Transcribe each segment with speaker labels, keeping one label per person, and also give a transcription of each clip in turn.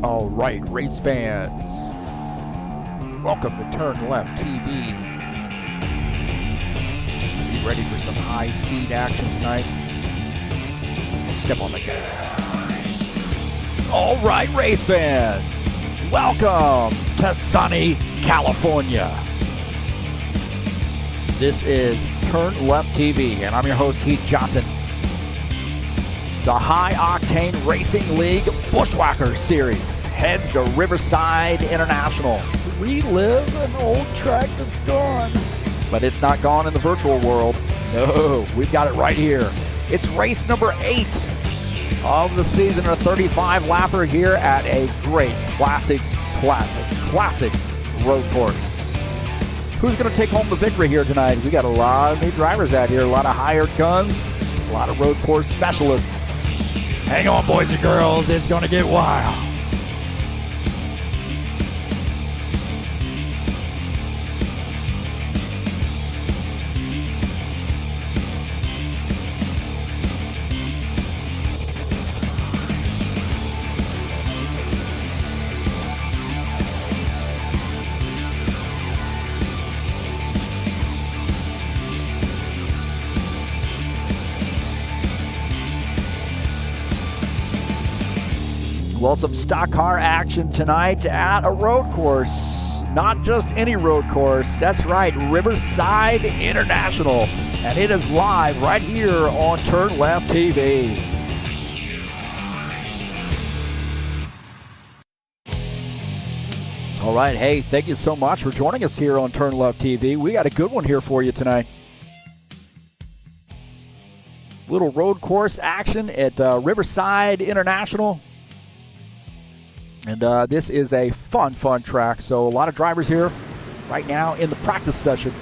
Speaker 1: All right, race fans, welcome to TurnLeftTV. You ready for some high-speed action tonight? Step on the gas. All right, race fans, welcome to sunny California. This is TurnLeftTV, and I'm your host, Heath Johnson. The High Octane Racing League Buschwackers Series heads to Riverside International. Relive an old track that's gone. But it's not gone in the virtual world. No, we've got it right here. It's race number 8 of the season, a 35-lapper here at a great classic road course. Who's going to take home the victory here tonight? We got a lot of new drivers out here, a lot of hired guns, a lot of road course specialists. Hang on, boys and girls, it's going to get wild. Well, some stock car action tonight at a road course. Not just any road course. That's right, Riverside International. And it is live right here on TurnLeftTV. All right, hey, thank you so much for joining us here on TurnLeftTV. We got a good one here for you tonight. Little road course action at Riverside International. And this is a fun track. So a lot of drivers here right now in the practice session.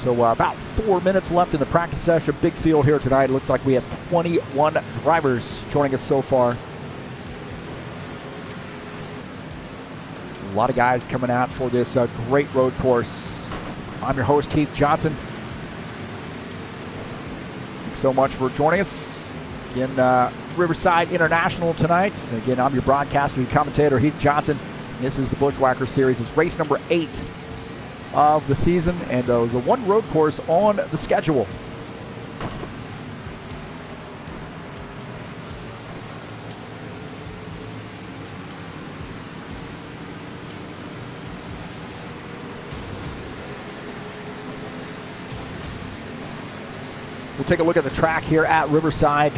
Speaker 1: So about 4 minutes left in the practice session. Big field here tonight. It looks like we have 21 drivers joining us so far. A lot of guys coming out for this great road course. I'm your host, Heath Johnson. So much for joining us in Riverside International tonight. Again, I'm your broadcaster and commentator, Heath Johnson. This is the Buschwackers Series. It's race number 8 of the season and the one road course on the schedule. We'll take a look at the track here at Riverside.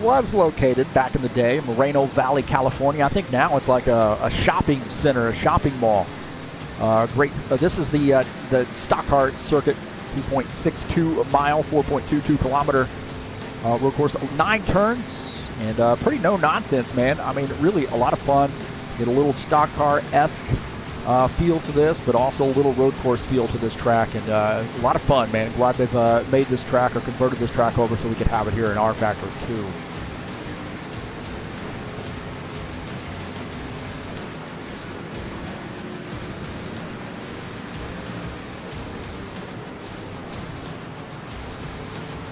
Speaker 1: Was located back in the day in Moreno Valley, California. I think now it's like a shopping center, a shopping mall. Great. This is the stock car circuit, 2.62 mile, 4.22 kilometer road course. 9 turns and pretty no nonsense, man. I mean, really a lot of fun. Get a little stock car-esque feel to this, but also a little road course feel to this track, and a lot of fun, man. Glad they've made this track or converted this track over so we could have it here in rFactor 2.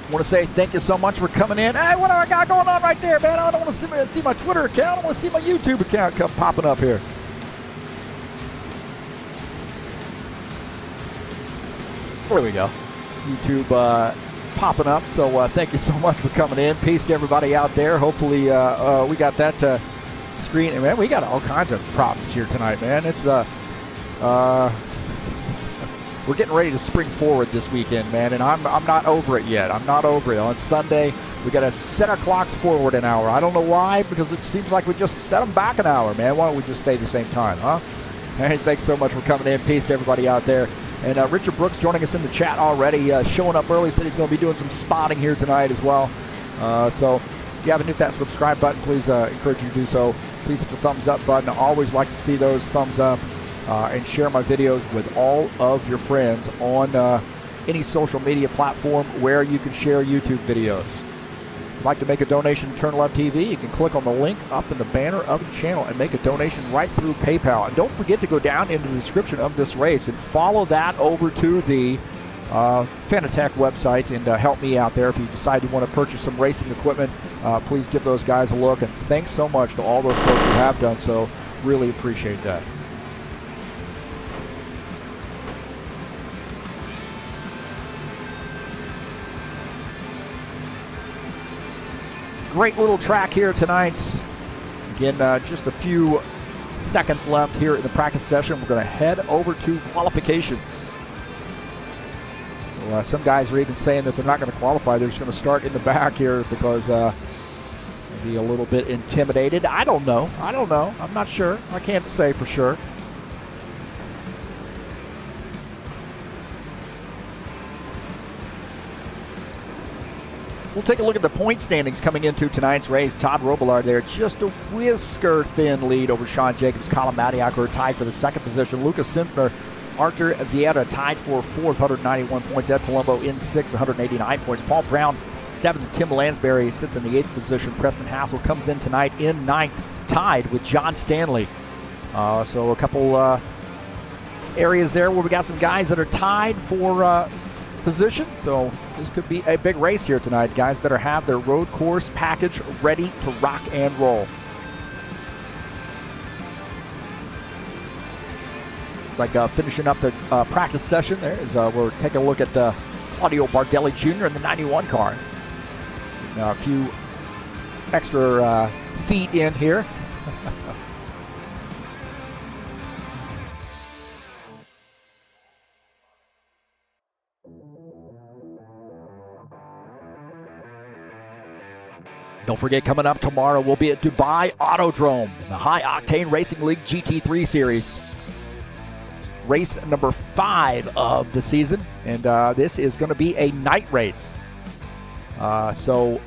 Speaker 1: I want to say thank you so much for coming in. Hey, what do I got going on right there, man? I don't want to see my Twitter account. I want to see my YouTube account come popping up here. There we go. YouTube popping up. So thank you so much for coming in. Peace to everybody out there. Hopefully we got that screen. Man, we got all kinds of problems here tonight, man. It's we're getting ready to spring forward this weekend, man, and I'm not over it yet. I'm not over it. On Sunday, we got to set our clocks forward an hour. I don't know why, because it seems like we just set them back an hour, man. Why don't we just stay the same time, huh? Hey, thanks so much for coming in. Peace to everybody out there. And Richard Brooks joining us in the chat already, showing up early, said he's going to be doing some spotting here tonight as well. So if you haven't hit that subscribe button, please encourage you to do so. Please hit the thumbs up button. I always like to see those thumbs up, and share my videos with all of your friends on any social media platform where you can share YouTube videos. you'd like to make a donation to TurnLeftTV, you can click on the link up in the banner of the channel and make a donation right through PayPal. And don't forget to go down into the description of this race and follow that over to the Fanatec website and help me out there. If you decide you want to purchase some racing equipment, please give those guys a look. And thanks so much to all those folks who have done so. Really appreciate that. Great little track here tonight. Again, just a few seconds left here in the practice session. We're going to head over to qualification. So some guys are even saying that they're not going to qualify. They're just going to start in the back here because maybe a little bit intimidated. I don't know. I'm not sure. I can't say for sure. We'll take a look at the point standings coming into tonight's race. Todd Robillard there, just a whisker-thin lead over Sean Jacobs. Colin Madiak are tied for the second position. Lucas Simpner, Archer Vieira tied for fourth, 191 points. Ed Palumbo in sixth, 189 points. Paul Brown, seventh. Tim Lansbury sits in the eighth position. Preston Hassel comes in tonight in ninth, tied with John Stanley. So a couple areas there where we got some guys that are tied for position, so this could be a big race here tonight. Guys better have their road course package ready to rock and roll. It's like finishing up the practice session there as we're taking a look at Claudio Bardelli Jr. in the 91 car. A few extra feet in here. Don't forget, coming up tomorrow, we'll be at Dubai Autodrome, the High Octane Racing League GT3 Series. Race number 5 of the season, and this is going to be a night race. So,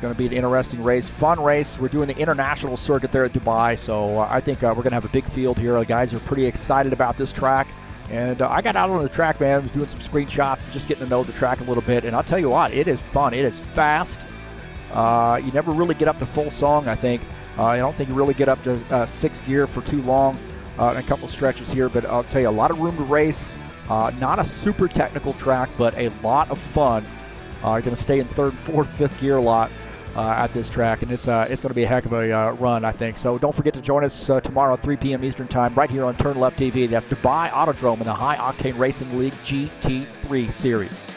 Speaker 1: going to be an interesting race, fun race. We're doing the international circuit there at Dubai, so I think we're going to have a big field here. The guys are pretty excited about this track. And I got out on the track, man. I was doing some screenshots and just getting to know the track a little bit. And I'll tell you what, it is fun. It is fast. You never really get up to full song, I think. I don't think you really get up to 6 gear for too long in a couple stretches here, but I'll tell you, a lot of room to race. Not a super technical track, but a lot of fun. You're going to stay in 3rd, 4th, 5th gear a lot at this track, and it's going to be a heck of a run, I think. So don't forget to join us tomorrow at 3 p.m. Eastern Time right here on TurnLeftTV. That's Dubai Autodrome in the High Octane Racing League GT3 Series.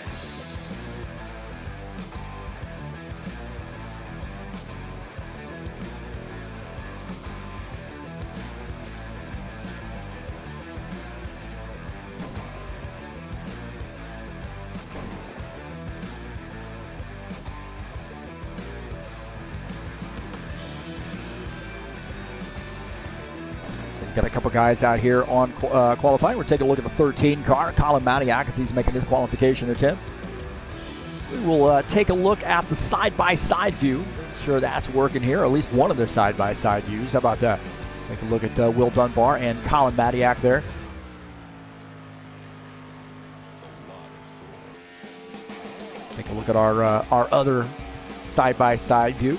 Speaker 1: Got a couple guys out here on qualifying. We're taking a look at the 13 car, Colin Madiak, as he's making his qualification attempt. We will take a look at the side-by-side view. Sure that's working here, at least one of the side-by-side views. How about that? Take a look at Will Dunbar and Colin Madiak there. Take a look at our other side-by-side view.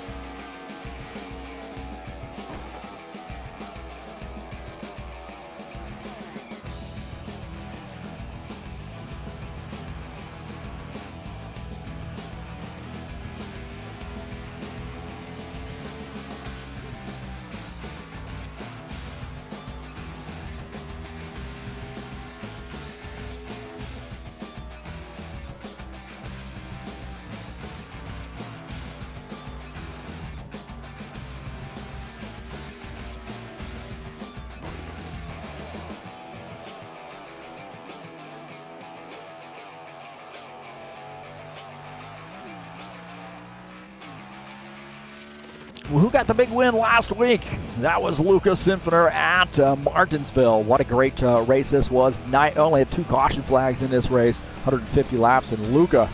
Speaker 1: Who got the big win last week? That was Lucas Simpner at Martinsville. What a great race this was. Only had 2 caution flags in this race, 150 laps, and Luca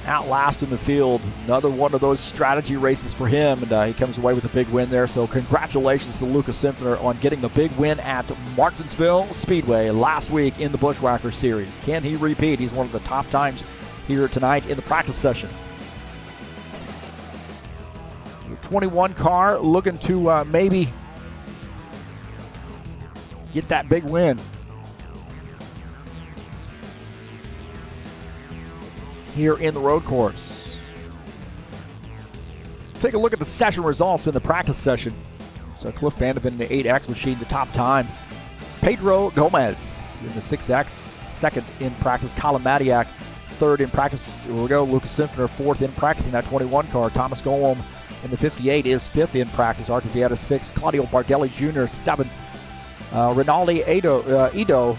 Speaker 1: outlasting the field. Another one of those strategy races for him, and he comes away with a big win there. So congratulations to Lucas Simpner on getting the big win at Martinsville Speedway last week in the Buschwackers Series. Can he repeat? He's one of the top times here tonight in the practice session. 21 car looking to maybe get that big win. here in the road course. Take a look at the session results in the practice session. So Cliff Vandeven in the 8X machine, the top time. Pedro Gomez in the 6X, second in practice. Colin Madiak, third in practice. Here we go. Lucas Simpner, fourth in practice in that 21 car. Thomas Golom in the 58 is fifth in practice. Artur Vieta, sixth. Claudio Bardelli Jr., seventh. Rinaldi Ido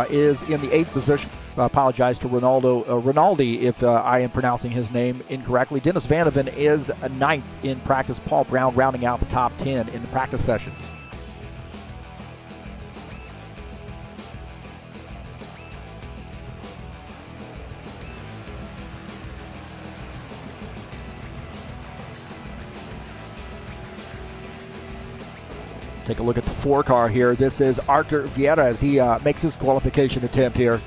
Speaker 1: is in the 8th position. I apologize to Rinaldi if I am pronouncing his name incorrectly. Dennis Vandeven is 9th in practice. Paul Brown rounding out the top 10 in the practice session. Take a look at the 4 car here. This is Artur Vieta as he makes his qualification attempt here.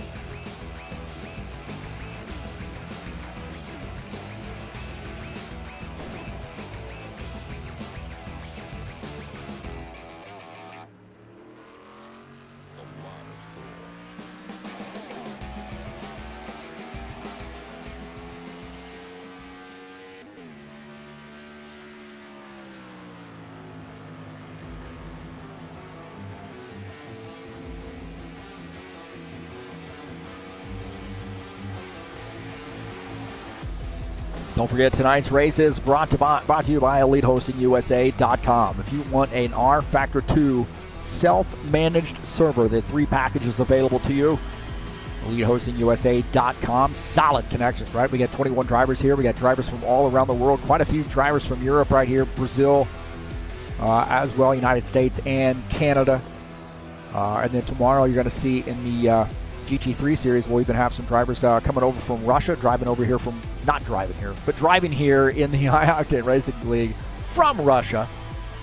Speaker 1: Don't forget, tonight's race is brought to you by EliteHostingUSA.com. If you want an rFactor 2 self-managed server, there are 3 packages available to you. EliteHostingUSA.com. Solid connections, right? We got 21 drivers here. We got drivers from all around the world. Quite a few drivers from Europe right here, Brazil, as well, United States and Canada. And then tomorrow you're going to see in the GT3 series, we'll even have some drivers coming over from Russia, driving here in the High Octane Racing League from Russia.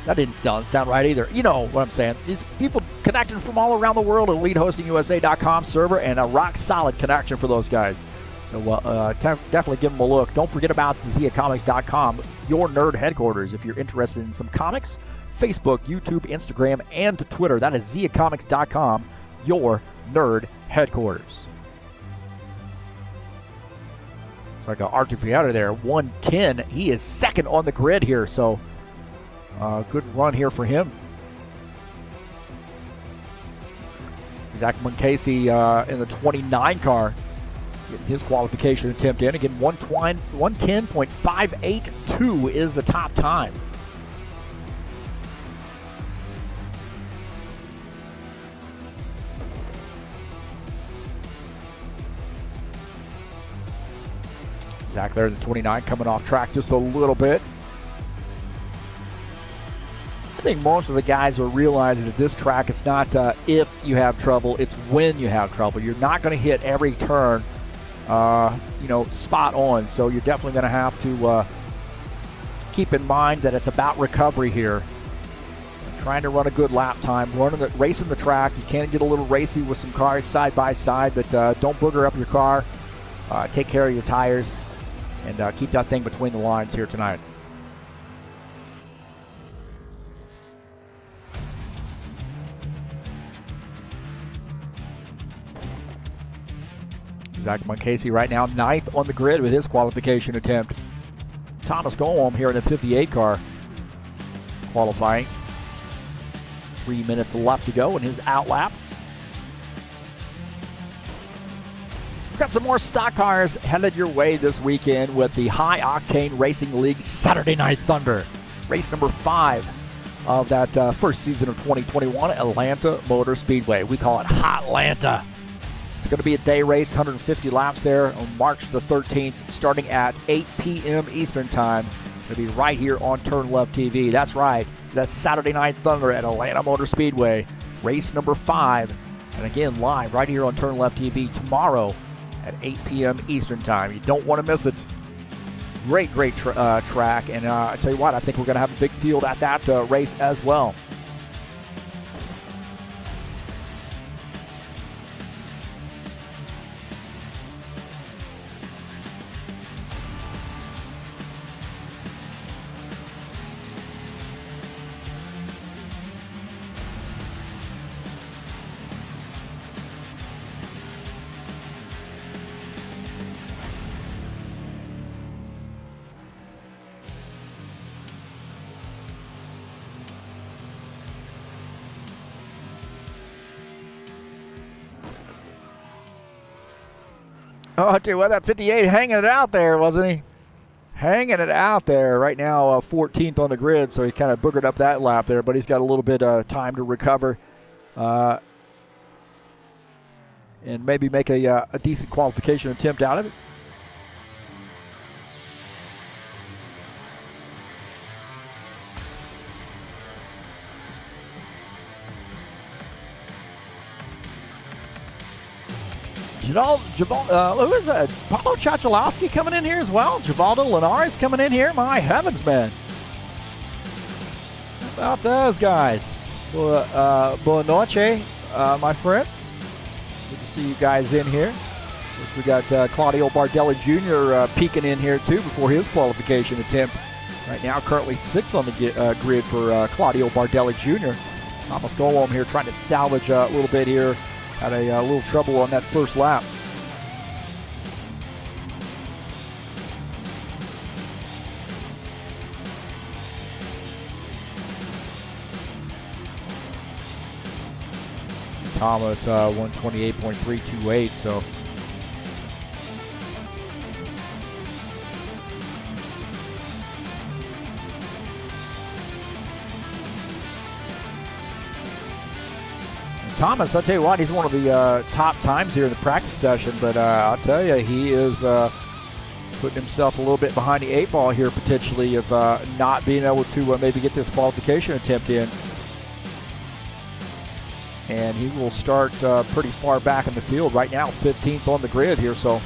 Speaker 1: That didn't sound right either. You know what I'm saying. These people connected from all around the world at EliteHostingUSA.com server, and a rock-solid connection for those guys. So definitely give them a look. Don't forget about ZiaComics.com, your nerd headquarters. If you're interested in some comics, Facebook, YouTube, Instagram, and Twitter, that is ZiaComics.com, your nerd headquarters. It's like Artur Vieta there, 110. He is second on the grid here, so good run here for him. Zach Munkasi in the 29 car, getting his qualification attempt in. Again, 110.582 is the top time. Zach there, the 29, coming off track just a little bit. I think most of the guys are realizing that this track, it's not if you have trouble, it's when you have trouble. You're not going to hit every turn, spot on. So you're definitely going to have to keep in mind that it's about recovery here. Trying to run a good lap time, racing the track. You can get a little racy with some cars side by side, but don't booger up your car. Take care of your tires. And keep that thing between the lines here tonight. Zach Munkasi right now 9th on the grid with his qualification attempt. Thomas Golom here in the 58 car qualifying. 3 minutes left to go in his outlap. Got some more stock cars headed your way this weekend with the High Octane Racing League Saturday Night Thunder. Race number 5 of that first season of 2021, Atlanta Motor Speedway. We call it Hotlanta. It's going to be a day race, 150 laps there on March the 13th, starting at 8 p.m. Eastern Time. It'll be right here on TurnLeftTV. That's right. It's that Saturday Night Thunder at Atlanta Motor Speedway. Race number 5. And again, live right here on TurnLeftTV tomorrow at 8 p.m. Eastern Time. You don't want to miss it. Great track. And I tell you what, I think we're going to have a big field at that race as well. Oh, dude, what, that 58 hanging it out there, wasn't he? Hanging it out there. Right now, 14th on the grid, so he kind of boogered up that lap there, but he's got a little bit of time to recover and maybe make a decent qualification attempt out of it. Who is that? Paulo Chachalowski coming in here as well. Givaldo Linares coming in here. My heavens, man. How about those guys? Boa noche, my friend. Good to see you guys in here. We got Claudio Bardelli Jr. Peeking in here, too, before his qualification attempt. Right now, currently 6th on the grid for Claudio Bardelli Jr. Thomas Golom here trying to salvage a little bit here. Had a little trouble on that first lap. Thomas 128.328, so Thomas, I'll tell you what, he's one of the top times here in the practice session, but I'll tell you, he is putting himself a little bit behind the 8 ball here, potentially, of not being able to maybe get this qualification attempt in. And he will start pretty far back in the field. Right now, 15th on the grid here, so.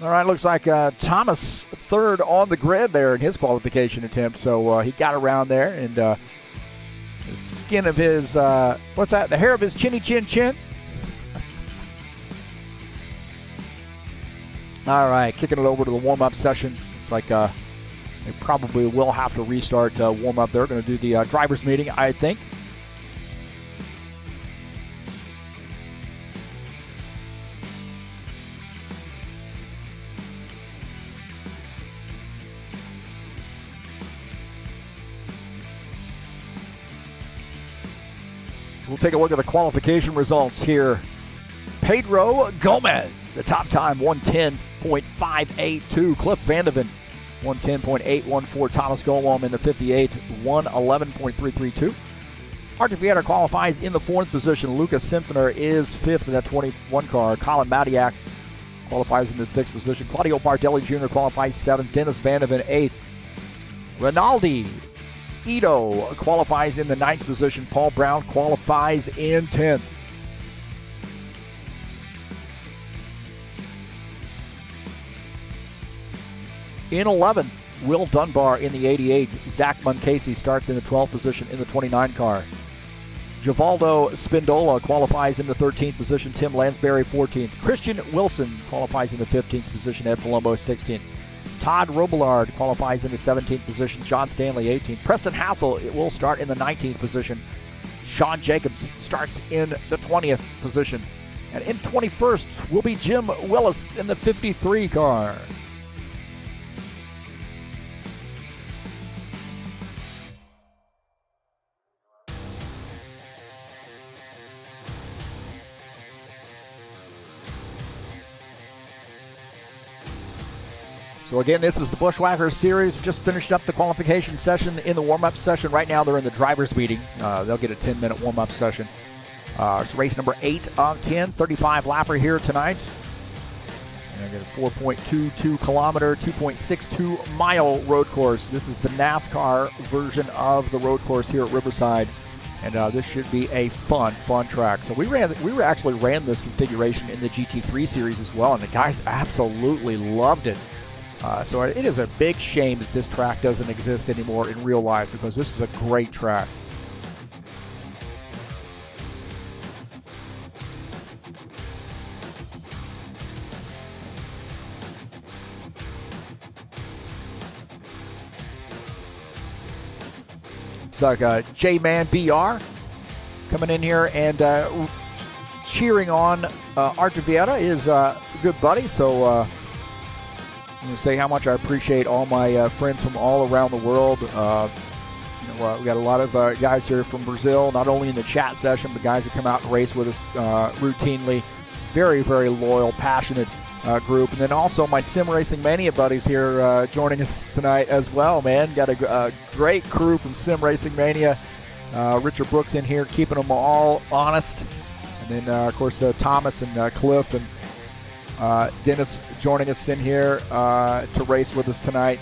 Speaker 1: All right, looks like Thomas 3rd on the grid there in his qualification attempt. So he got around there, and the skin of his, what's that? The hair of his chinny chin chin. All right, kicking it over to the warm-up session. It's like they probably will have to restart warm-up. They're going to do the driver's meeting, I think. We'll take a look at the qualification results here. Pedro Gomez, the top time, 110.582. Cliff Vandeven, 110.814. Thomas Golom in the 58, 111.332. Archer Vieira qualifies in the 4th position. Lucas Simpsoner is 5th in that 21 car. Colin Madiak qualifies in the 6th position. Claudio Bardelli Jr. qualifies 7th. Dennis Vandeven, 8th. Rinaldi Ito qualifies in the 9th position. Paul Brown qualifies in 10th. In 11th, Will Dunbar in the 88. Zach Muncasey starts in the 12th position in the 29 car. Givaldo Spindola qualifies in the 13th position. Tim Lansbury, 14th. Christian Wilson qualifies in the 15th position. Ed Palumbo, 16th. Todd Robillard qualifies in the 17th position. John Stanley, 18th. Preston Hassel will start in the 19th position. Sean Jacobs starts in the 20th position. And in 21st will be Jim Willis in the 53 car. So again, this is the Buschwackers series. Just finished up the qualification session in the warm-up session. Right now they're in the driver's meeting. They'll get a 10-minute warm-up session. It's race number 8 of 10, 35 lapper here tonight. And I got a 4.22 kilometer, 2.62 mile road course. This is the NASCAR version of the road course here at Riverside. And this should be a fun track. So we actually ran this configuration in the GT3 series as well, and the guys absolutely loved it. So it is a big shame that this track doesn't exist anymore in real life, because this is a great track. It's like J-Man BR coming in here and cheering on Art Vieira, his good buddy. So I'm going to say how much I appreciate all my friends from all around the world. We got a lot of guys here from Brazil, not only in the chat session, but guys that come out and race with us routinely. Very, very loyal, passionate group. And then also my Sim Racing Mania buddies here joining us tonight as well, man. Got a great crew from Sim Racing Mania. Richard Brooks in here keeping them all honest. And then, of course, Thomas and Cliff and Dennis joining us in here to race with us tonight.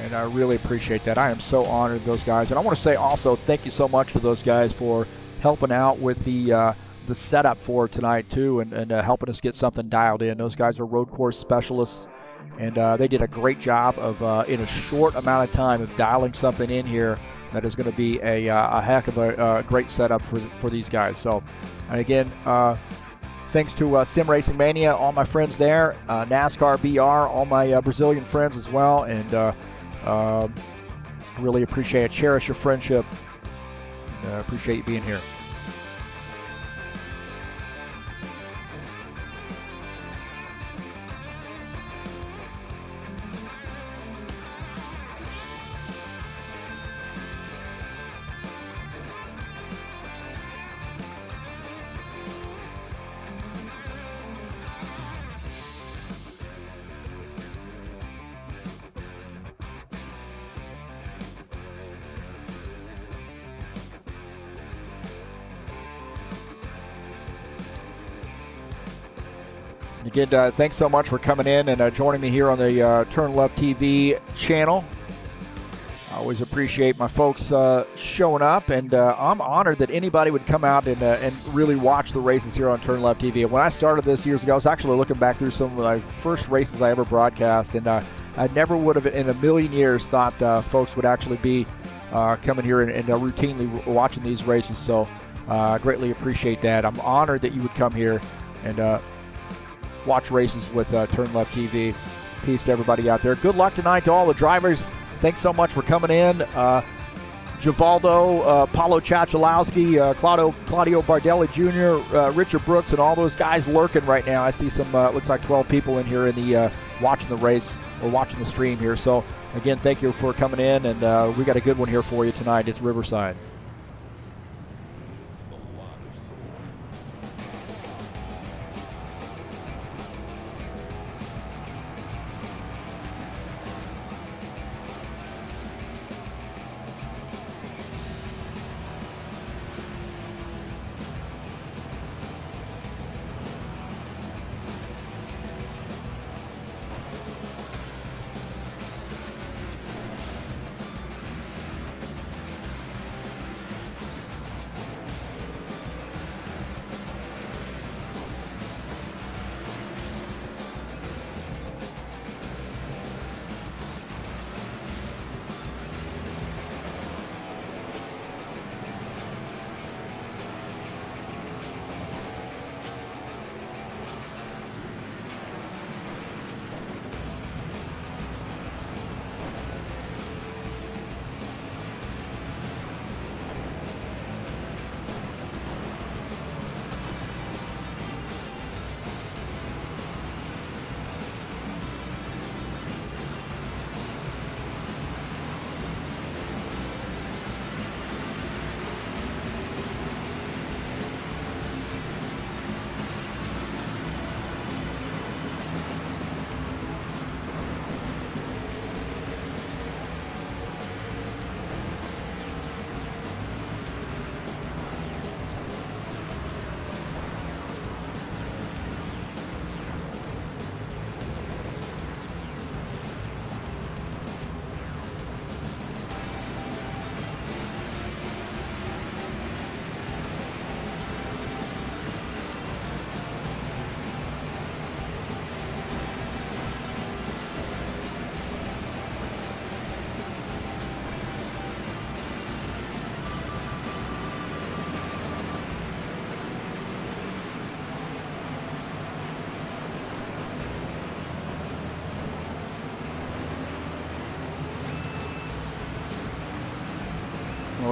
Speaker 1: And I really appreciate that. I am so honored, those guys. And I want to say also thank you so much to those guys for helping out with the setup for tonight too, and helping us get something dialed in. Those guys are road course specialists, and they did a great job of in a short amount of time of dialing something in here that is going to be a heck of a great setup for these guys. So, and again, thanks to Sim Racing Mania, all my friends there, NASCAR BR, all my Brazilian friends as well, and really appreciate it. Cherish your friendship. Appreciate you being here. Again, thanks so much for coming in and joining me here on the TurnLeftTV channel. I always appreciate my folks showing up, and I'm honored that anybody would come out and really watch the races here on TurnLeftTV. And when I started this years ago, I was actually looking back through some of my first races I ever broadcast, and I never would have in a million years thought folks would actually be coming here and routinely watching these races. So I greatly appreciate that. I'm honored that you would come here and watch races with TurnLeftTV. Peace to everybody out there. Good luck tonight to all the drivers. Thanks so much for coming in. Givaldo, Paulo Chachalowski, Claudio Bardelli Jr., Richard Brooks, and all those guys lurking right now. I see some, looks like 12 people in here in the watching the race or watching the stream here. So, again, thank you for coming in, and we got a good one here for you tonight. It's Riverside.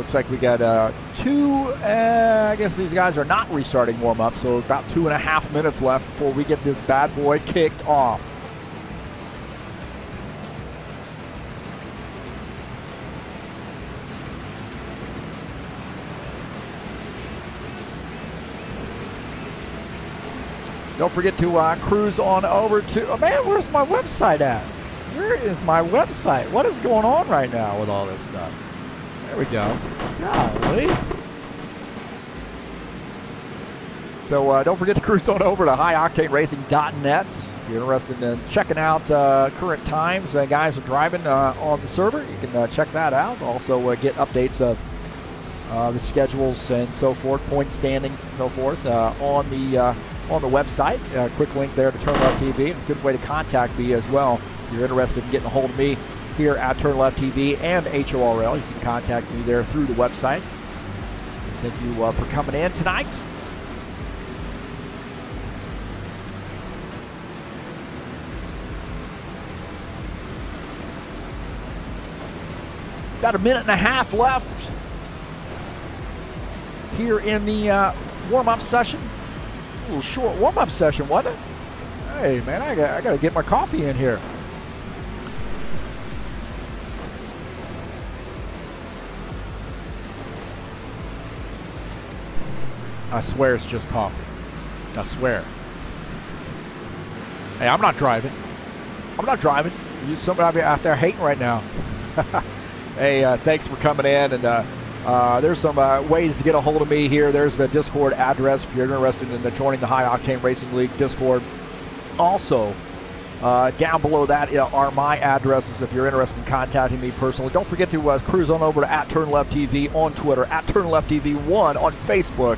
Speaker 1: Looks like we got two, I guess these guys are not restarting warm-up, so about 2.5 minutes left before we get this bad boy kicked off. Don't forget to cruise on over to, oh man, where's my website at? Where is my website? What is going on right now with all this stuff? There we go. Golly. So don't forget to cruise on over to highoctaneracing.net. If you're interested in checking out current times guys are driving on the server, you can check that out. Also get updates of the schedules and so forth, point standings and so forth on the website. Quick link there to TurnLeftTV, and a good way to contact me as well. If you're interested in getting a hold of me here at TurnLeftTV and HORL, you can contact me there through the website. Thank you for coming in tonight. About 1.5 minutes left here in the warm-up session. A little short warm-up session, wasn't it? Hey, man, I got to get my coffee in here. I swear it's just coffee. I swear. Hey, I'm not driving. I'm not driving. Somebody out there hating right now. Hey, thanks for coming in. And there's some ways to get a hold of me here. There's the Discord address if you're interested in joining the High Octane Racing League Discord. Also, down below that are my addresses if you're interested in contacting me personally. Don't forget to cruise on over to @TurnLeftTV on Twitter, @TurnLeftTV1 on Facebook,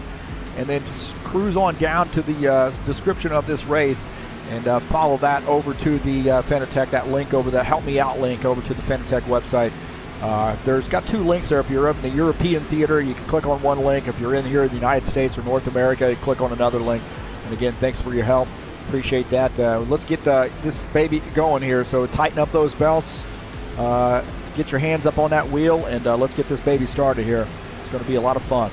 Speaker 1: and then just cruise on down to the description of this race and follow that over to the Fanatec, that link over, the Help Me Out link over to the Fanatec website. There's got two links there. If you're up in the European theater, you can click on one link. If you're in here in the United States or North America, you click on another link. And again, thanks for your help. Appreciate that. Let's get this baby going here. So tighten up those belts. Get your hands up on that wheel, and let's get this baby started here. It's going to be a lot of fun.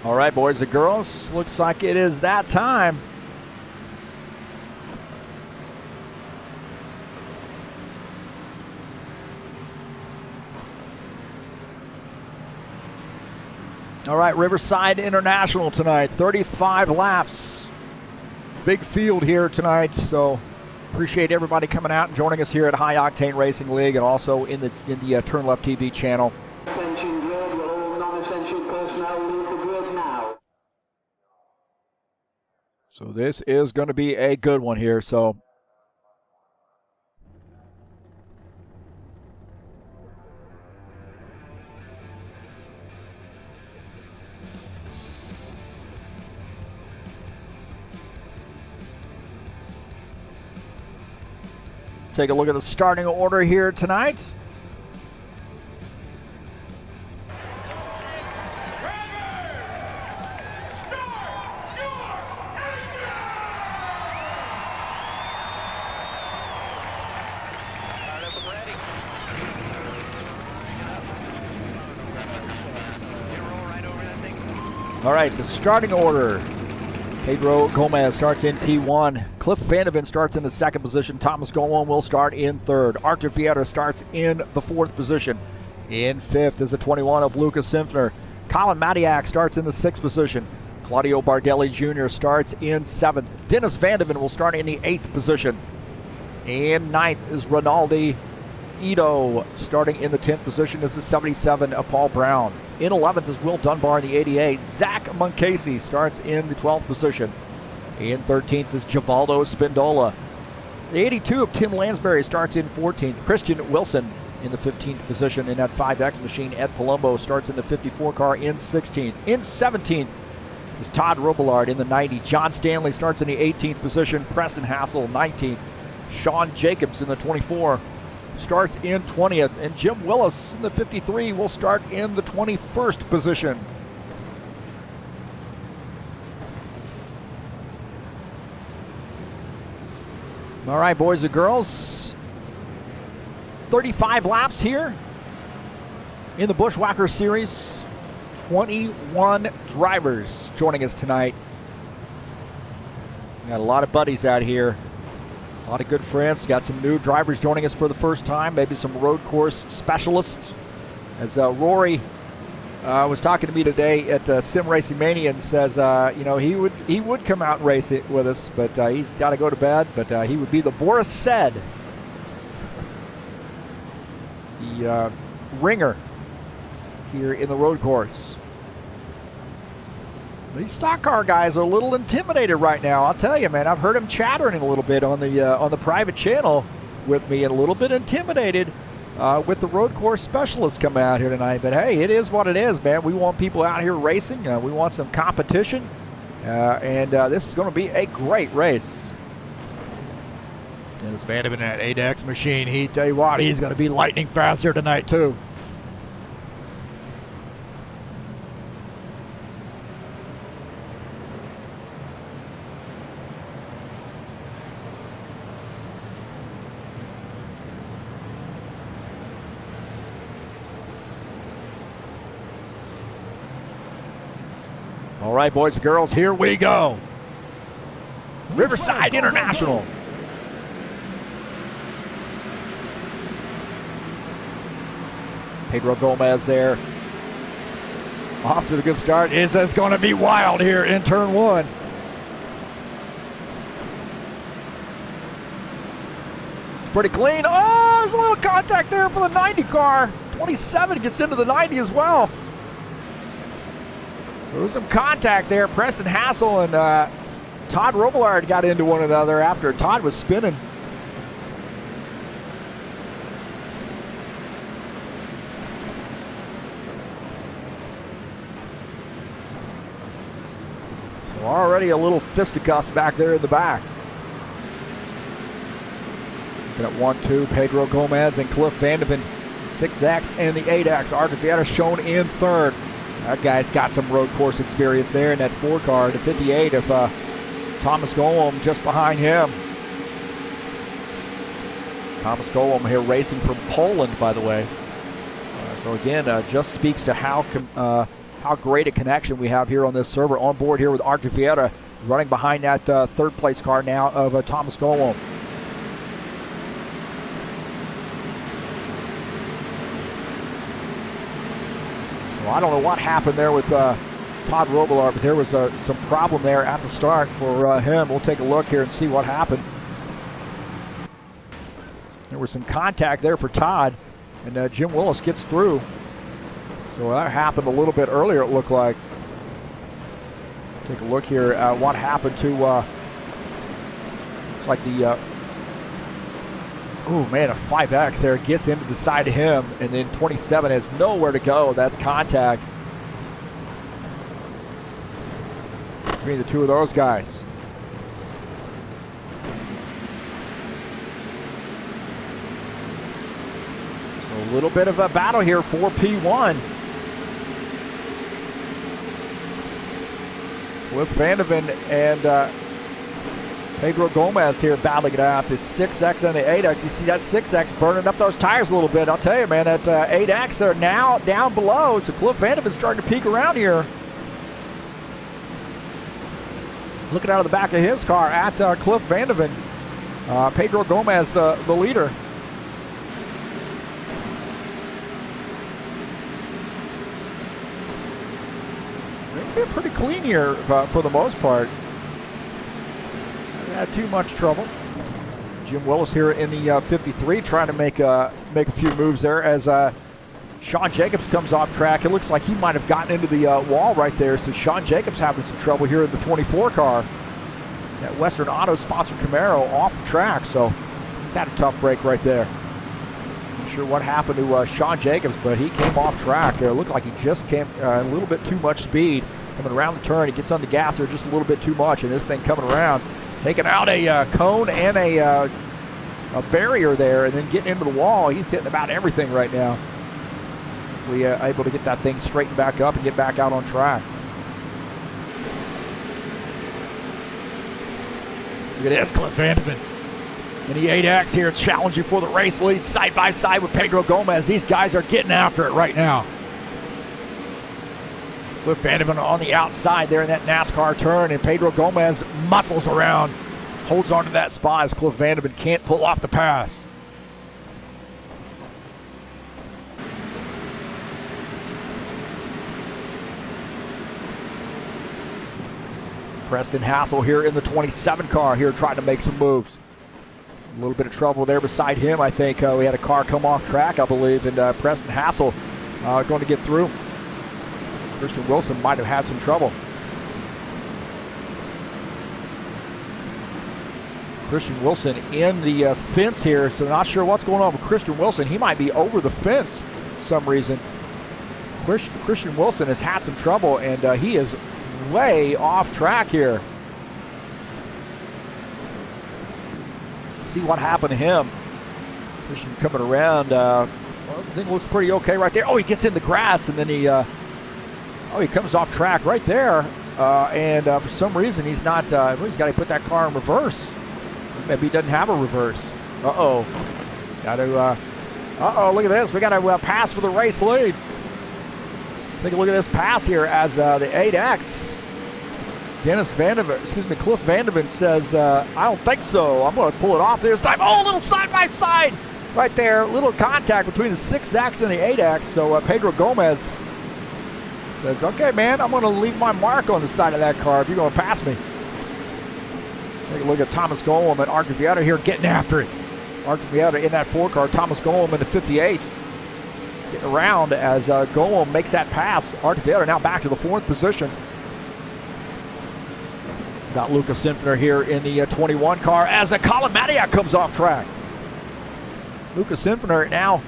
Speaker 1: All right, boys and girls, looks like it is that time. All right, Riverside International tonight, 35 laps. Big field here tonight, so appreciate everybody coming out and joining us here at High Octane Racing League and also in the TurnLeftTV channel.
Speaker 2: Attention grid, will all non-essential personnel leave the grid now.
Speaker 1: So this is going to be a good one here. So take a look at the starting order here tonight. All right, the starting order. Pedro Gomez starts in P1. Cliff Vandeven starts in the second position. Thomas Golan will start in third. Arthur Vieira starts in the fourth position. In fifth is the 21 of Lucas Simpner. Colin Matiak starts in the sixth position. Claudio Bardelli Jr. starts in seventh. Dennis Vandeven will start in the eighth position. In ninth is Ronaldi Ito. Starting in the 10th position is the 77 of Paul Brown. In 11th is Will Dunbar in the 88. Zach Munkasey starts in the 12th position. In 13th is Givaldo Spindola. The 82 of Tim Lansbury starts in 14th. Christian Wilson in the 15th position in that 5X machine. Ed Palumbo starts in the 54 car in 16th. In 17th is Todd Robillard in the 90. John Stanley starts in the 18th position. Preston Hassel 19th. Sean Jacobs in the 24. starts in 20th, and Jim Willis in the 53 will start in the 21st position. All right, boys and girls, 35 laps here in the Buschwackers series. 21 drivers joining us tonight. Got a lot of buddies out here, a lot of good friends. Got some new drivers joining us for the first time, maybe some road course specialists. As Rory was talking to me today at Sim Racing Mania and says, you know, he would come out and race it with us, but he's got to go to bed. But he would be the Boris said, the ringer here in the road course. These stock car guys are a little intimidated right now. I'll tell you, man. I've heard them chattering a little bit on the private channel with me, and a little bit intimidated with the road course specialists coming out here tonight. But hey, it is what it is, man. We want people out here racing. We want some competition, and this is going to be a great race. And this Vanderman in that ADAX machine, he tell you what, he's going to be lightning fast here tonight too. All right, boys and girls, here we go. Riverside International. Pedro Gomez there. Off to the good start. Is this going to be wild here in turn one? It's pretty clean. Oh, there's a little contact there for the 90 car. 27 gets into the 90 as well. There was some contact there. Preston Hassel and Todd Robillard got into one another after Todd was spinning. So already a little fisticuffs back there in the back. Looking at 1-2, Pedro Gomez and Cliff Vandeven, 6X and the 8X. Artivieta shown in third. That guy's got some road course experience there in that 4 car. The 58 of Thomas Golom just behind him. Thomas Golom here racing from Poland, by the way. So again, just speaks to how great a connection we have here on this server. On board here with Artivieta, running behind that third place car now of Thomas Golom. I don't know what happened there with Todd Robillard, but there was some problem there at the start for him. We'll take a look here and see what happened. There was some contact there for Todd, and Jim Willis gets through. So that happened a little bit earlier, it looked like. Take a look here at what happened to, looks like the, oh man, a 5X there gets into the side of him, and then 27 has nowhere to go. That contact between the two of those guys. So a little bit of a battle here for P1. With Vandeven and Pedro Gomez here battling it out. The 6X and the 8X. You see that 6X burning up those tires a little bit. I'll tell you, man, that 8X are now down below. So Cliff Vandeven's starting to peek around here. Looking out of the back of his car at Cliff Vandeven. Pedro Gomez, the leader. They're pretty clean here for the most part. Not too much trouble. Jim Willis here in the 53 trying to make a few moves there as Sean Jacobs comes off track. It looks like he might have gotten into the wall right there. So Sean Jacobs having some trouble here in the 24 car. That Western Auto sponsored Camaro off the track. So he's had a tough break right there. Not sure what happened to Sean Jacobs, but he came off track. It looked like he just came a little bit too much speed. Coming around the turn, he gets on the gas there just a little bit too much, and this thing coming around, taking out a cone and a a barrier there and then getting into the wall. He's hitting about everything right now. We are able to get that thing straightened back up and get back out on track. Look at this, Cliff Vanderven in the 8X here, challenging for the race lead side by side with Pedro Gomez. These guys are getting after it right now. Cliff Vanderven on the outside there in that NASCAR turn, and Pedro Gomez muscles around, holds on to that spot as Cliff Vanderven can't pull off the pass. Preston Hassel here in the 27 car here trying to make some moves. A little bit of trouble there beside him. I think we had a car come off track, I believe, and Preston Hassel going to get through. Christian Wilson might have had some trouble. Christian Wilson in the fence here, so not sure what's going on with Christian Wilson. He might be over the fence for some reason. Christian Wilson has had some trouble, and he is way off track here. See what happened to him. Christian coming around. Everything looks pretty okay right there. Oh, he gets in the grass, and then he comes off track right there. And for some reason, he's not. He's got to put that car in reverse. Maybe he doesn't have a reverse. Uh-oh. Got to. Look at this. We got a pass for the race lead. Take a look at this pass here as the 8X. Cliff Vanderven says, I don't think so. I'm going to pull it off this time. Oh, a little side-by-side right there. Little contact between the 6X and the 8X. So Pedro Gomez says, okay, man, I'm going to leave my mark on the side of that car if you're going to pass me. Take a look at Thomas Golem and Arthur Vieta here getting after it. Arthur Vieta in that 4 car. Thomas Golem in the 58. Getting around as Golem makes that pass. Arthur Vieta now back to the 4th position. Got Lucas Sinfner here in the 21 car as Colin Mattiak comes off track. Lucas Sinfner now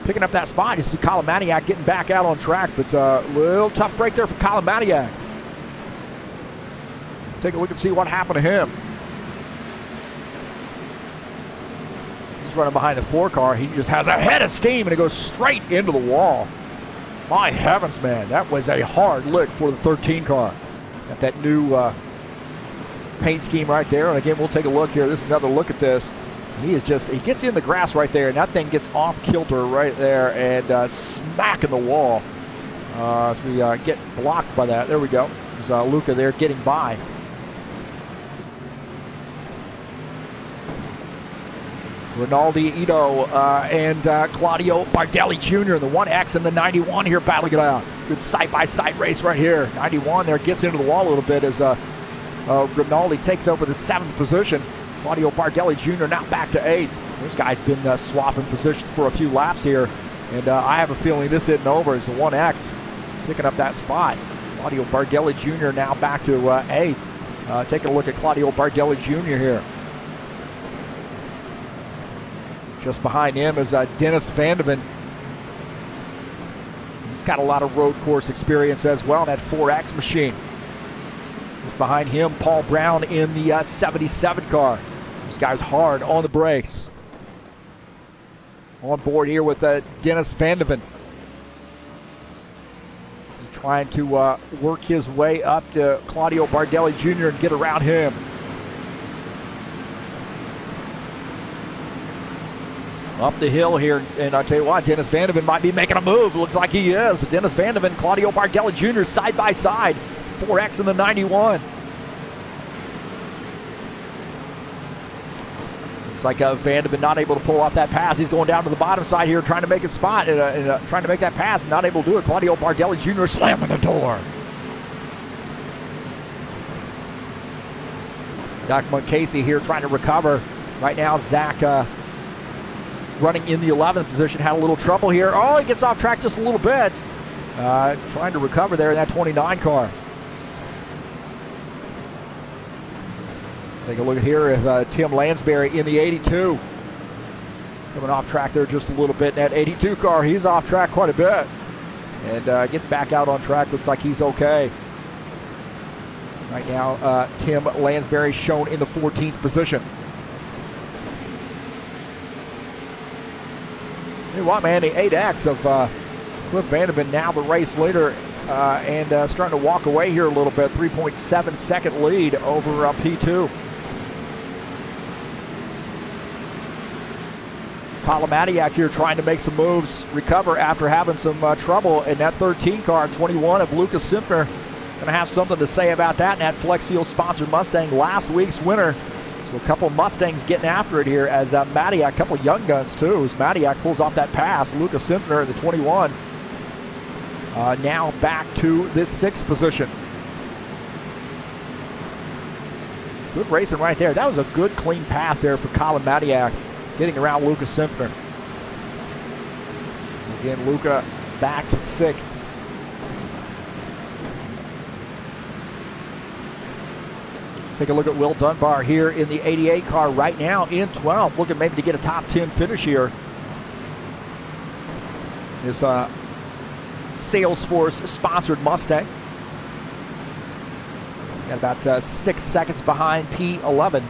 Speaker 1: picking up that spot. You see Colin Mattiak getting back out on track, but a little tough break there for Colin Mattiak. Take a look and see what happened to him. He's running behind the 4 car. He just has a head of steam and it goes straight into the wall. My heavens, man, that was a hard lick for the 13 car. Got that new paint scheme right there, and again we'll take a look here. This is another look at this. He gets in the grass right there, and that thing gets off kilter right there and smack in the wall. As we get blocked by that. There we go. There's Luca there getting by. Rinaldi Ito and Claudio Bardelli Jr., the 1X and the 91 here battling it out. Good side-by-side race right here. 91 there gets into the wall a little bit as Rinaldi takes over the 7th position. Claudio Bardelli Jr. now back to 8th. This guy's been swapping positions for a few laps here, and I have a feeling this isn't over as the 1X picking up that spot. Claudio Bardelli Jr. now back to 8th. Take a look at Claudio Bardelli Jr. here. Just behind him is Dennis Vanderven. He's got a lot of road course experience as well in that 4X machine. Just behind him, Paul Brown in the 77 car. This guy's hard on the brakes. On board here with Dennis Vanderven. He's trying to work his way up to Claudio Bardelli Jr. and get around him. Up the hill here, and I tell you what, Dennis Vanderven might be making a move. Looks like he is. Dennis Vanderven, Claudio Bardelli Jr. side by side. 4X in the 91. Looks like Vanderven not able to pull off that pass. He's going down to the bottom side here, trying to make a spot, trying to make that pass, not able to do it. Claudio Bardelli Jr. slamming the door. Zach Moncasey here trying to recover. Right now, Zach running in the 11th position, had a little trouble here. Oh, he gets off track just a little bit. Trying to recover there in that 29 car. Take a look here at Tim Lansbury in the 82. Coming off track there just a little bit. In that 82 car, he's off track quite a bit. And gets back out on track. Looks like he's okay. Right now, Tim Lansbury shown in the 14th position. You know what, man, the 8X of Cliff Vanderman, now the race leader, and starting to walk away here a little bit. 3.7 second lead over P2. Kalamadiak here trying to make some moves, recover after having some trouble in that 13 car. 21 of Lucas Simpner. Going to have something to say about that in that Flex Seal sponsored Mustang, last week's winner. So a couple Mustangs getting after it here as Madiak, a couple young guns too, as Madiak pulls off that pass. Lucas Simpner in the 21. Now back to this 6th position. Good racing right there. That was a good clean pass there for Colin Madiak, getting around Lucas Simpner. Again, Luca back to 6th. Take a look at Will Dunbar here in the 88 car right now in 12th, looking maybe to get a top 10 finish here. This Salesforce sponsored Mustang. Got about 6 seconds behind P11.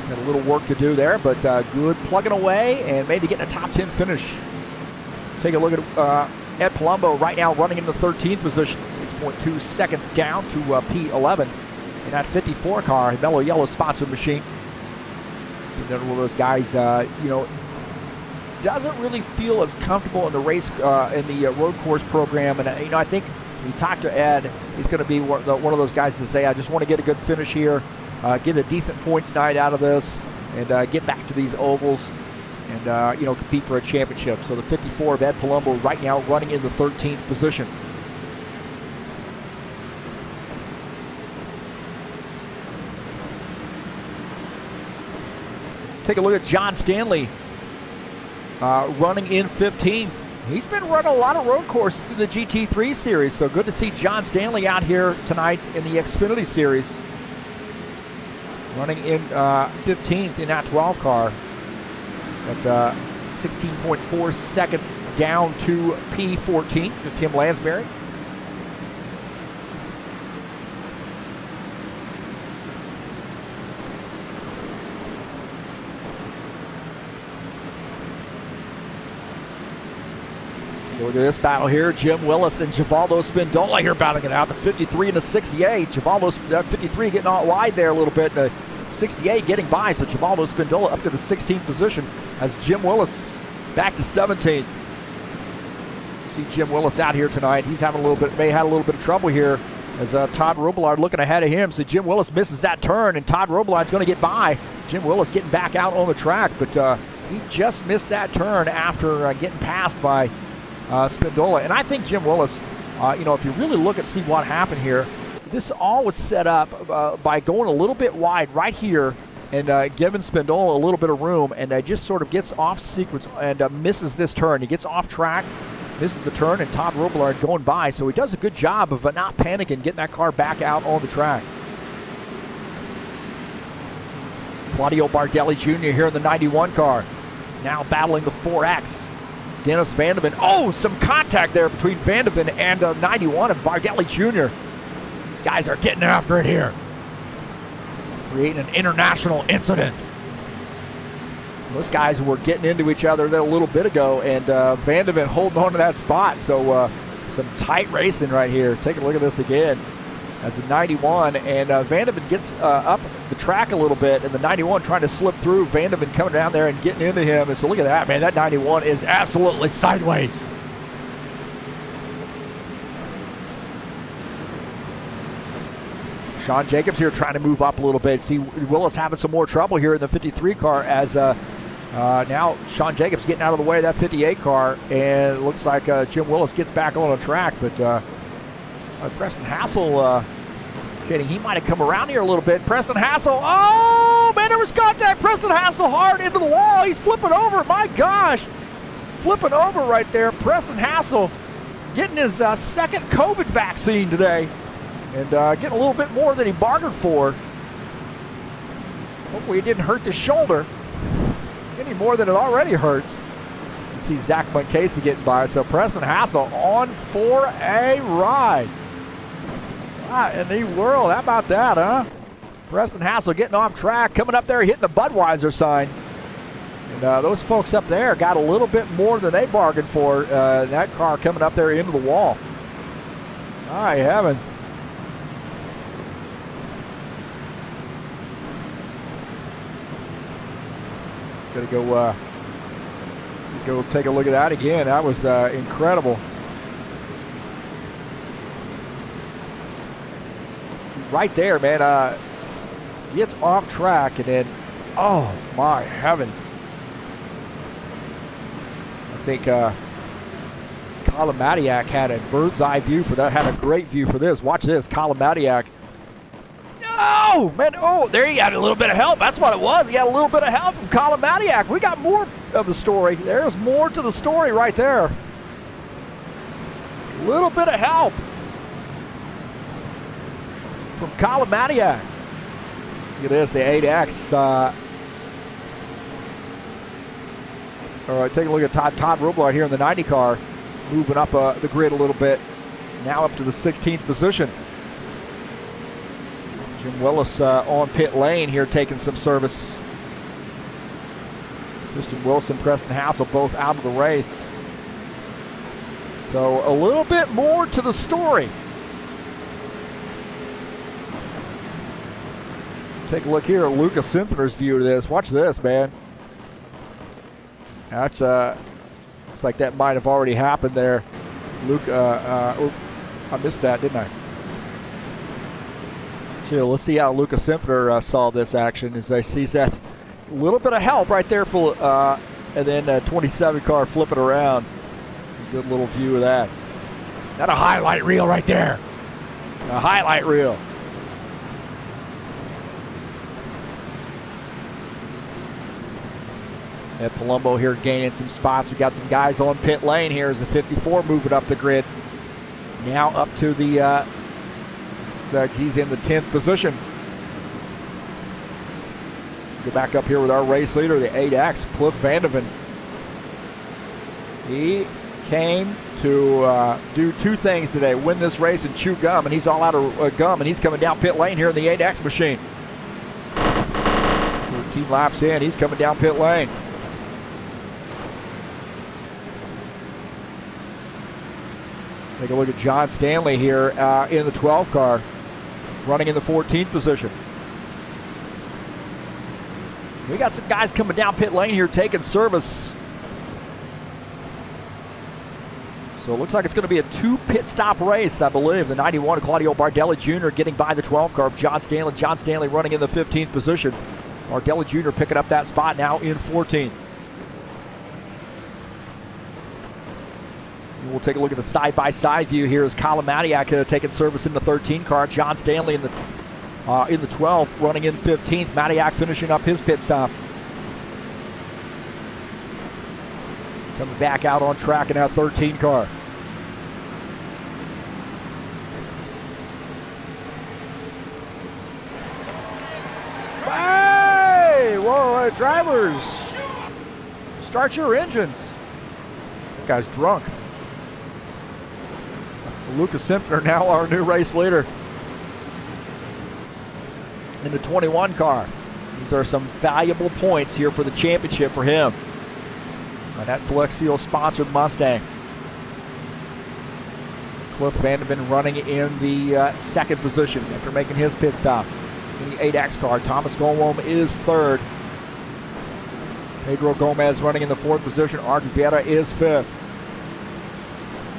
Speaker 1: Got a little work to do there, but good plugging away and maybe getting a top 10 finish. Take a look at Ed Palumbo right now running in the 13th position. 6.2 seconds down to P11 in that 54 car, Mellow Yellow sponsored machine. Another one of those guys, doesn't really feel as comfortable in the race, in the road course program. And, I think when you talk to Ed, he's going to be one of those guys to say, I just want to get a good finish here, get a decent points night out of this, and get back to these ovals and, compete for a championship. So the 54 of Ed Palumbo right now running in the 13th position. Take a look at John Stanley running in 15th. He's been running a lot of road courses in the GT3 series, so good to see John Stanley out here tonight in the Xfinity series. Running in 15th in that 12 car. At 16.4 seconds down to P14 to Tim Lansbury. Look at this battle here. Jim Willis and Givaldo Spindola here battling it out. The 53 and the 68. Givaldo 53 getting out wide there a little bit. The 68 getting by. So Givaldo Spindola up to the 16th position as Jim Willis back to 17th. See Jim Willis out here tonight. He's having may have a little bit of trouble here as Todd Robillard looking ahead of him. So Jim Willis misses that turn and Todd Robillard's going to get by. Jim Willis getting back out on the track, but he just missed that turn after getting passed by Spindola. And I think Jim Willis, if you really look and see what happened here, this all was set up by going a little bit wide right here and giving Spindola a little bit of room, and just sort of gets off sequence and misses this turn. He gets off track, misses the turn, and Todd Robillard going by. So he does a good job of not panicking, getting that car back out on the track. Claudio Bardelli Jr. here in the 91 car, now battling the 4X. Dennis Vandeven. Oh, some contact there between Vandeven and 91 and Bardelli Jr. These guys are getting after it here. Creating an international incident. Those guys were getting into each other a little bit ago, and Vandeven holding on to that spot. So some tight racing right here. Take a look at this again. As a 91, and Vandeven gets up the track a little bit, and the 91 trying to slip through. Vandeven coming down there and getting into him. And so look at that, man. That 91 is absolutely sideways. Sean Jacobs here trying to move up a little bit. See Willis having some more trouble here in the 53 car as now Sean Jacobs getting out of the way of that 58 car, and it looks like Jim Willis gets back on the track, but Preston Hassel, kidding, he might have come around here a little bit. Preston Hassel, oh man, there was contact. Preston Hassel hard into the wall. He's flipping over, my gosh. Flipping over right there. Preston Hassel getting his second COVID vaccine today and getting a little bit more than he bargained for. Hopefully he didn't hurt the shoulder any more than it already hurts. You see Zach Moncasa getting by, so Preston Hassel on for a ride. In the world, how about that, huh? Preston Hassel getting off track, coming up there, hitting the Budweiser sign. And those folks up there got a little bit more than they bargained for. That car coming up there into the wall. My heavens. Gonna go take a look at that again. That was incredible. See, right there, man. Gets off track and then, oh my heavens! I think Colin Matiak had a bird's eye view for that. Had a great view for this. Watch this, Colin Matiak. Oh, man. Oh, there he had a little bit of help. That's what it was. He had a little bit of help from Colin Matiak. We got more of the story. There's more to the story right there. A little bit of help from Colin Matiak. Look at this, the 8X. All right, take a look at Todd Robillard here in the 90 car. Moving up the grid a little bit. Now up to the 16th position. Jim Willis on pit lane here taking some service. Christian Wilson, Preston Hassel both out of the race. So a little bit more to the story. Take a look here at Luca Sinfiner's view of this. Watch this, man. That's looks like that might have already happened there. Luca, I missed that, didn't I? Let's see how Luca Sinfiner saw this action as I sees that little bit of help right there for, and then 27 car flipping around. Good little view of that. That a highlight reel right there. A highlight reel. At Palumbo here gaining some spots. We got some guys on pit lane here as the 54 moving up the grid. Now up to the he's in the 10th position. Go back up here with our race leader, the 8X, Cliff Vandeven. He came to do two things today, win this race and chew gum, and he's all out of gum, and he's coming down pit lane here in the 8X machine. 13 laps in, he's coming down pit lane. Take a look at John Stanley here in the 12 car. Running in the 14th position. We got some guys coming down pit lane here taking service. So it looks like it's going to be a 2 pit stop race, I believe. The 91, Claudio Bardelli Jr. getting by the 12 car. John Stanley running in the 15th position. Bardelli Jr. picking up that spot now in 14th. We'll take a look at the side-by-side view here as Colin Matiak taking service in the 13 car. John Stanley in the 12, running in 15th. Matiak finishing up his pit stop. Coming back out on track in that 13 car. Hey! Whoa, drivers! Start your engines. That guy's drunk. Luca Sinfiner now our new race leader in the 21 car. These are some valuable points here for the championship for him. And that Flex Seal sponsored Mustang. Cliff Vandeven running in the 2nd position after making his pit stop in the 8X car. Thomas Golwom is 3rd. Pedro Gomez running in the 4th position. Art Vieta is 5th.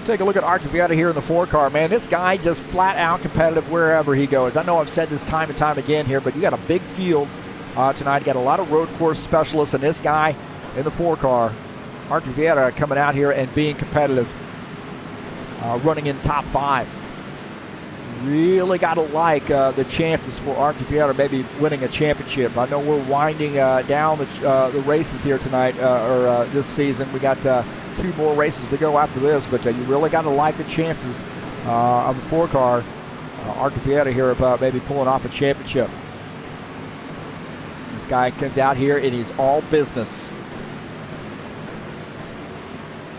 Speaker 1: Take a look at Art Vieta here in the 4 car. Man, this guy just flat out competitive wherever he goes. I know I've said this time and time again here, but you got a big field tonight. You got a lot of road course specialists, and this guy in the 4 car, Art Vieta, coming out here and being competitive, running in top 5. Really got to like the chances for Art Vieta maybe winning a championship. I know we're winding down the races here tonight, or this season. We got 2 more races to go after this, but you really got to like the chances of the 4 car. Art Vieta here of maybe pulling off a championship. This guy comes out here and he's all business.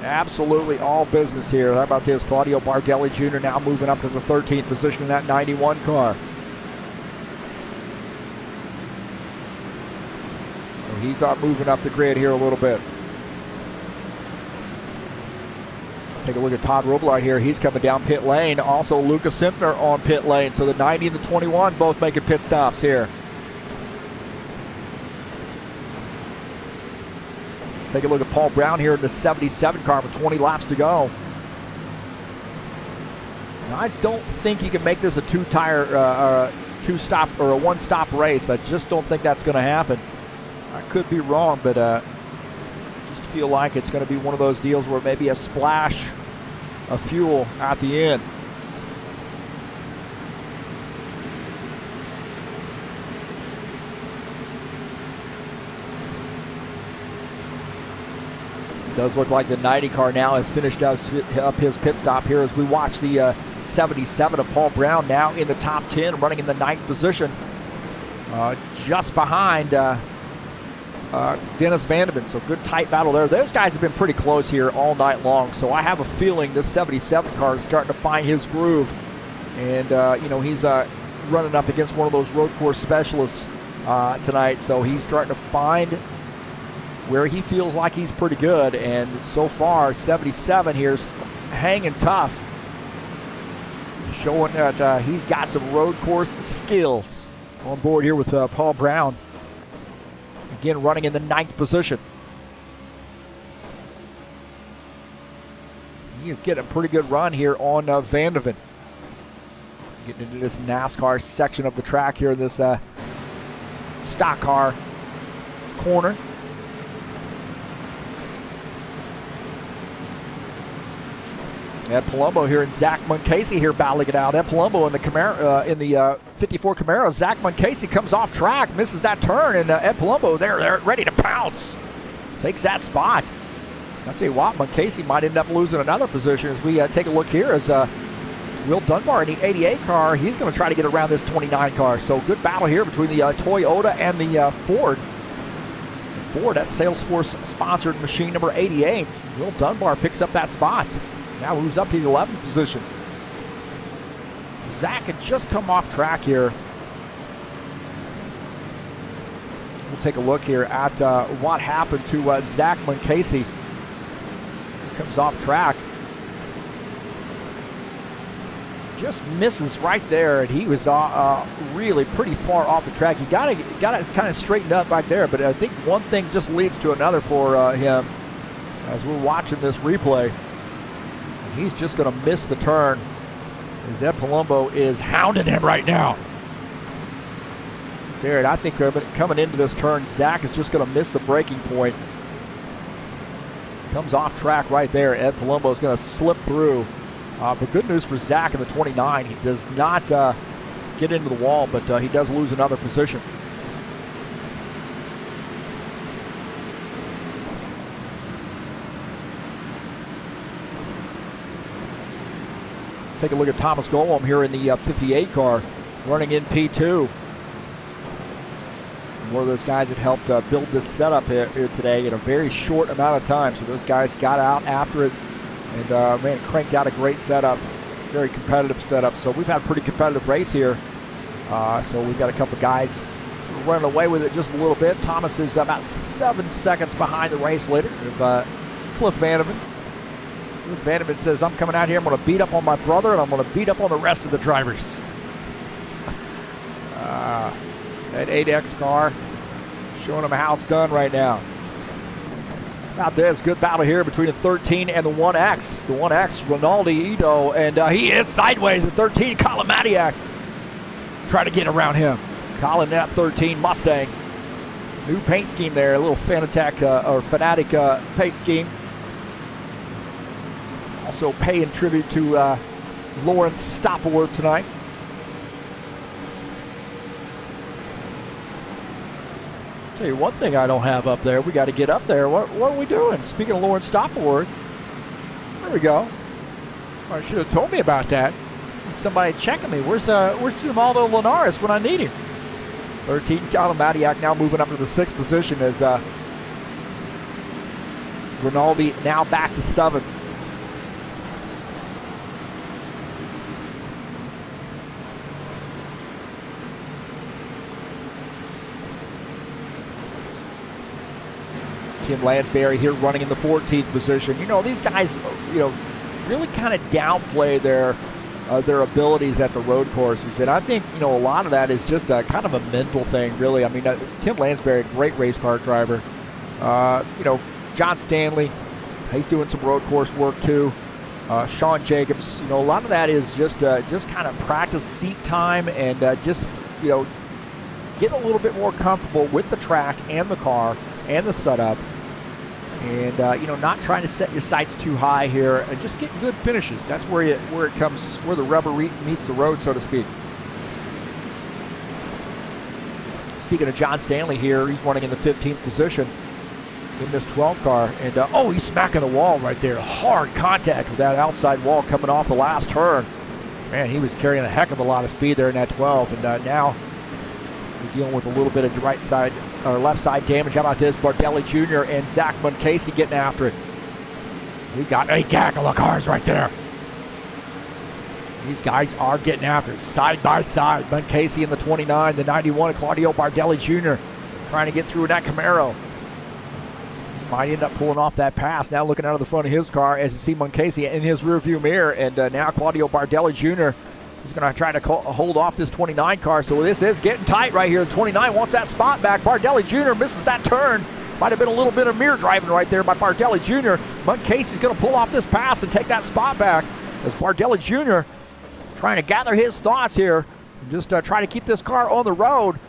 Speaker 1: Absolutely all business here. How about this? Claudio Bardelli Jr. now moving up to the 13th position in that 91 car. So he's moving up the grid here a little bit. Take a look at Todd Robillard here. He's coming down pit lane. Also, Lucas Simpner on pit lane. So the 90 and the 21 both making pit stops here. Take a look at Paul Brown here in the 77 car with 20 laps to go. Now, I don't think he can make this a two-stop or a one-stop race. I just don't think that's going to happen. I could be wrong, but just feel like it's going to be one of those deals where maybe a splash of fuel at the end. It does look like the 90 car now has finished up his pit stop here as we watch the 77 of Paul Brown now in the top 10, running in the 9th position, just behind Dennis Vanderman. So good tight battle there. Those guys have been pretty close here all night long. So I have a feeling this 77 car is starting to find his groove. And, he's running up against one of those road course specialists tonight. So he's starting to find where he feels like he's pretty good. And so far, 77 here's hanging tough, showing that he's got some road course skills. On board here with Paul Brown. Again, running in the 9th position. He is getting a pretty good run here on Vandervan. Getting into this NASCAR section of the track here in this stock car corner. Ed Palumbo here and Zach Muncasey here battling it out. Ed Palumbo in the Camaro, in the 54 Camaro. Zach Muncasey comes off track, misses that turn, and Ed Palumbo there ready to pounce. Takes that spot. I'll tell you what, Muncasey might end up losing another position as we take a look here as Will Dunbar in the 88 car. He's going to try to get around this 29 car. So good battle here between the Toyota and the Ford. Ford, that Salesforce-sponsored machine number 88. Will Dunbar picks up that spot. Now moves up to the 11th position. Zach had just come off track here. We'll take a look here at what happened to Zach Muncasey. Comes off track. Just misses right there, and he was really pretty far off the track. He got it kind of straightened up right there, but I think one thing just leads to another for him as we're watching this replay. He's just going to miss the turn as Ed Palumbo is hounding him right now. There, and I think coming into this turn, Zach is just going to miss the braking point. Comes off track right there. Ed Palumbo is going to slip through. But good news for Zach in the 29. He does not get into the wall, but he does lose another position. Take a look at Thomas Golem here in the 58 car, running in P2. One of those guys that helped build this setup here today in a very short amount of time. So those guys got out after it and man, cranked out a great setup, very competitive setup. So we've had a pretty competitive race here. So we've got a couple guys running away with it just a little bit. Thomas is about 7 seconds behind the race leader of Cliff Vanderman. Vanderman says, I'm coming out here, I'm going to beat up on my brother, and I'm going to beat up on the rest of the drivers. That 8X car showing them how it's done right now. Out there's good battle here between the 13 and the 1X. The 1X, Rinaldi Ito, and he is sideways at 13. Colin Matiak trying to get around him. Colin that 13 Mustang. New paint scheme there, a little Fanatec or Fanatic paint scheme. Also paying tribute to Lawrence Stopworth tonight. Tell you one thing I don't have up there. We got to get up there. What are we doing? Speaking of Lawrence Stopworth, there we go. I should have told me about that. Somebody checking me. Where's Gimaldo Linares when I need him? 13, Colin Matiak now moving up to the 6th position as Rinaldi now back to 7th. Tim Lansbury here running in the 14th position. You know, these guys, you know, really kind of downplay their abilities at the road courses, and I think, you know, a lot of that is just a kind of a mental thing, really. I mean, Tim Lansbury, great race car driver. You know, John Stanley, he's doing some road course work too. Sean Jacobs, you know, a lot of that is just kind of practice seat time and just, you know, get a little bit more comfortable with the track and the car and the setup, and you know, not trying to set your sights too high here, and just get good finishes. That's where the rubber meets the road, so to speak. Speaking of John Stanley here, he's running in the 15th position in this 12 car, and oh, he's smacking the wall right there. Hard contact with that outside wall coming off the last turn. Man, he was carrying a heck of a lot of speed there in that 12, and now we're dealing with a little bit of right side or left side damage. How about this? Bardelli Jr. and Zach Munkasey getting after it. We got a gaggle of cars right there. These guys are getting after it side by side. Munkasey in the 29, the 91, Claudio Bardelli Jr. trying to get through that Camaro. Might end up pulling off that pass. Now looking out of the front of his car as you see Munkasey in his rearview mirror, and now Claudio Bardelli Jr. is going to try to hold off this 29 car. So this is getting tight right here. The 29 wants that spot back. Bardelli Jr. misses that turn. Might have been a little bit of mirror driving right there by Bardelli Jr. Munkasey's going to pull off this pass and take that spot back as Bardelli Jr. trying to gather his thoughts here and just try to keep this car on the road.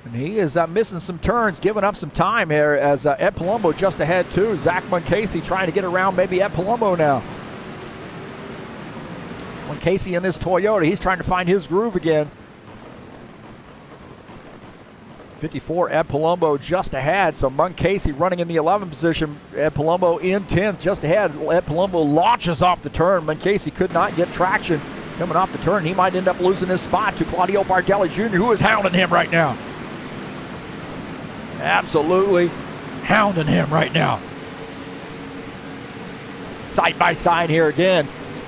Speaker 1: And he is missing some turns, giving up some time here as Ed Palumbo just ahead too. Zach Munkasey trying to get around maybe Ed Palumbo now. Munkasey in his Toyota, he's trying to find his groove again. 54, Ed Palumbo just ahead. So Munkasey running in the 11th position. Ed Palumbo in 10th, just ahead. Ed Palumbo launches off the turn. Munkasey could not get traction coming off the turn. He might end up losing his spot to Claudio Bardelli Jr., who is hounding him right now. Absolutely hounding him right now. Side by side here again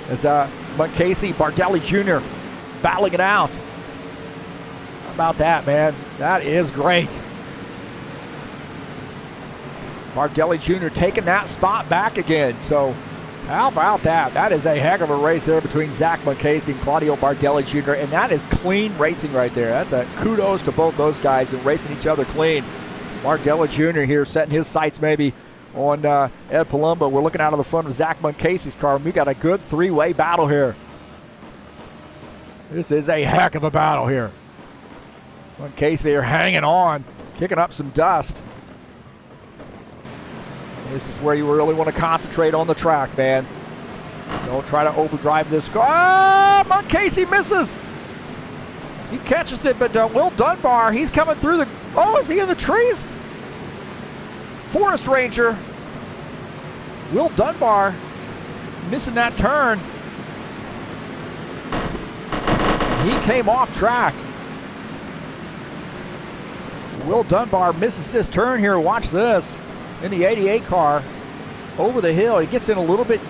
Speaker 1: as Munkasey, Bardelli Jr. battling it out. How about that, man? That is great. Bardelli Jr. taking that spot back again. So how about that? That is a heck of a race there between Zach Munkasey and Claudio Bardelli Jr. And that is clean racing right there. That's a kudos to both those guys and racing each other clean. Bardelli Jr. here setting his sights maybe on Ed Palumbo. We're looking out of the front of Zach Munkasey's car, and we got a good three-way battle here. This is a heck of a battle here. Munkasey are hanging on, kicking up some dust. This is where you really want to concentrate on the track, man. Don't try to overdrive this car. Ah, Munkasey misses. He catches it, but Will Dunbar, he's coming through the... Oh, is he in the trees? Forest Ranger. Will Dunbar missing that turn. He came off track. Will Dunbar misses this turn here. Watch this. In the 88 car. Over the hill. He gets in a little bit,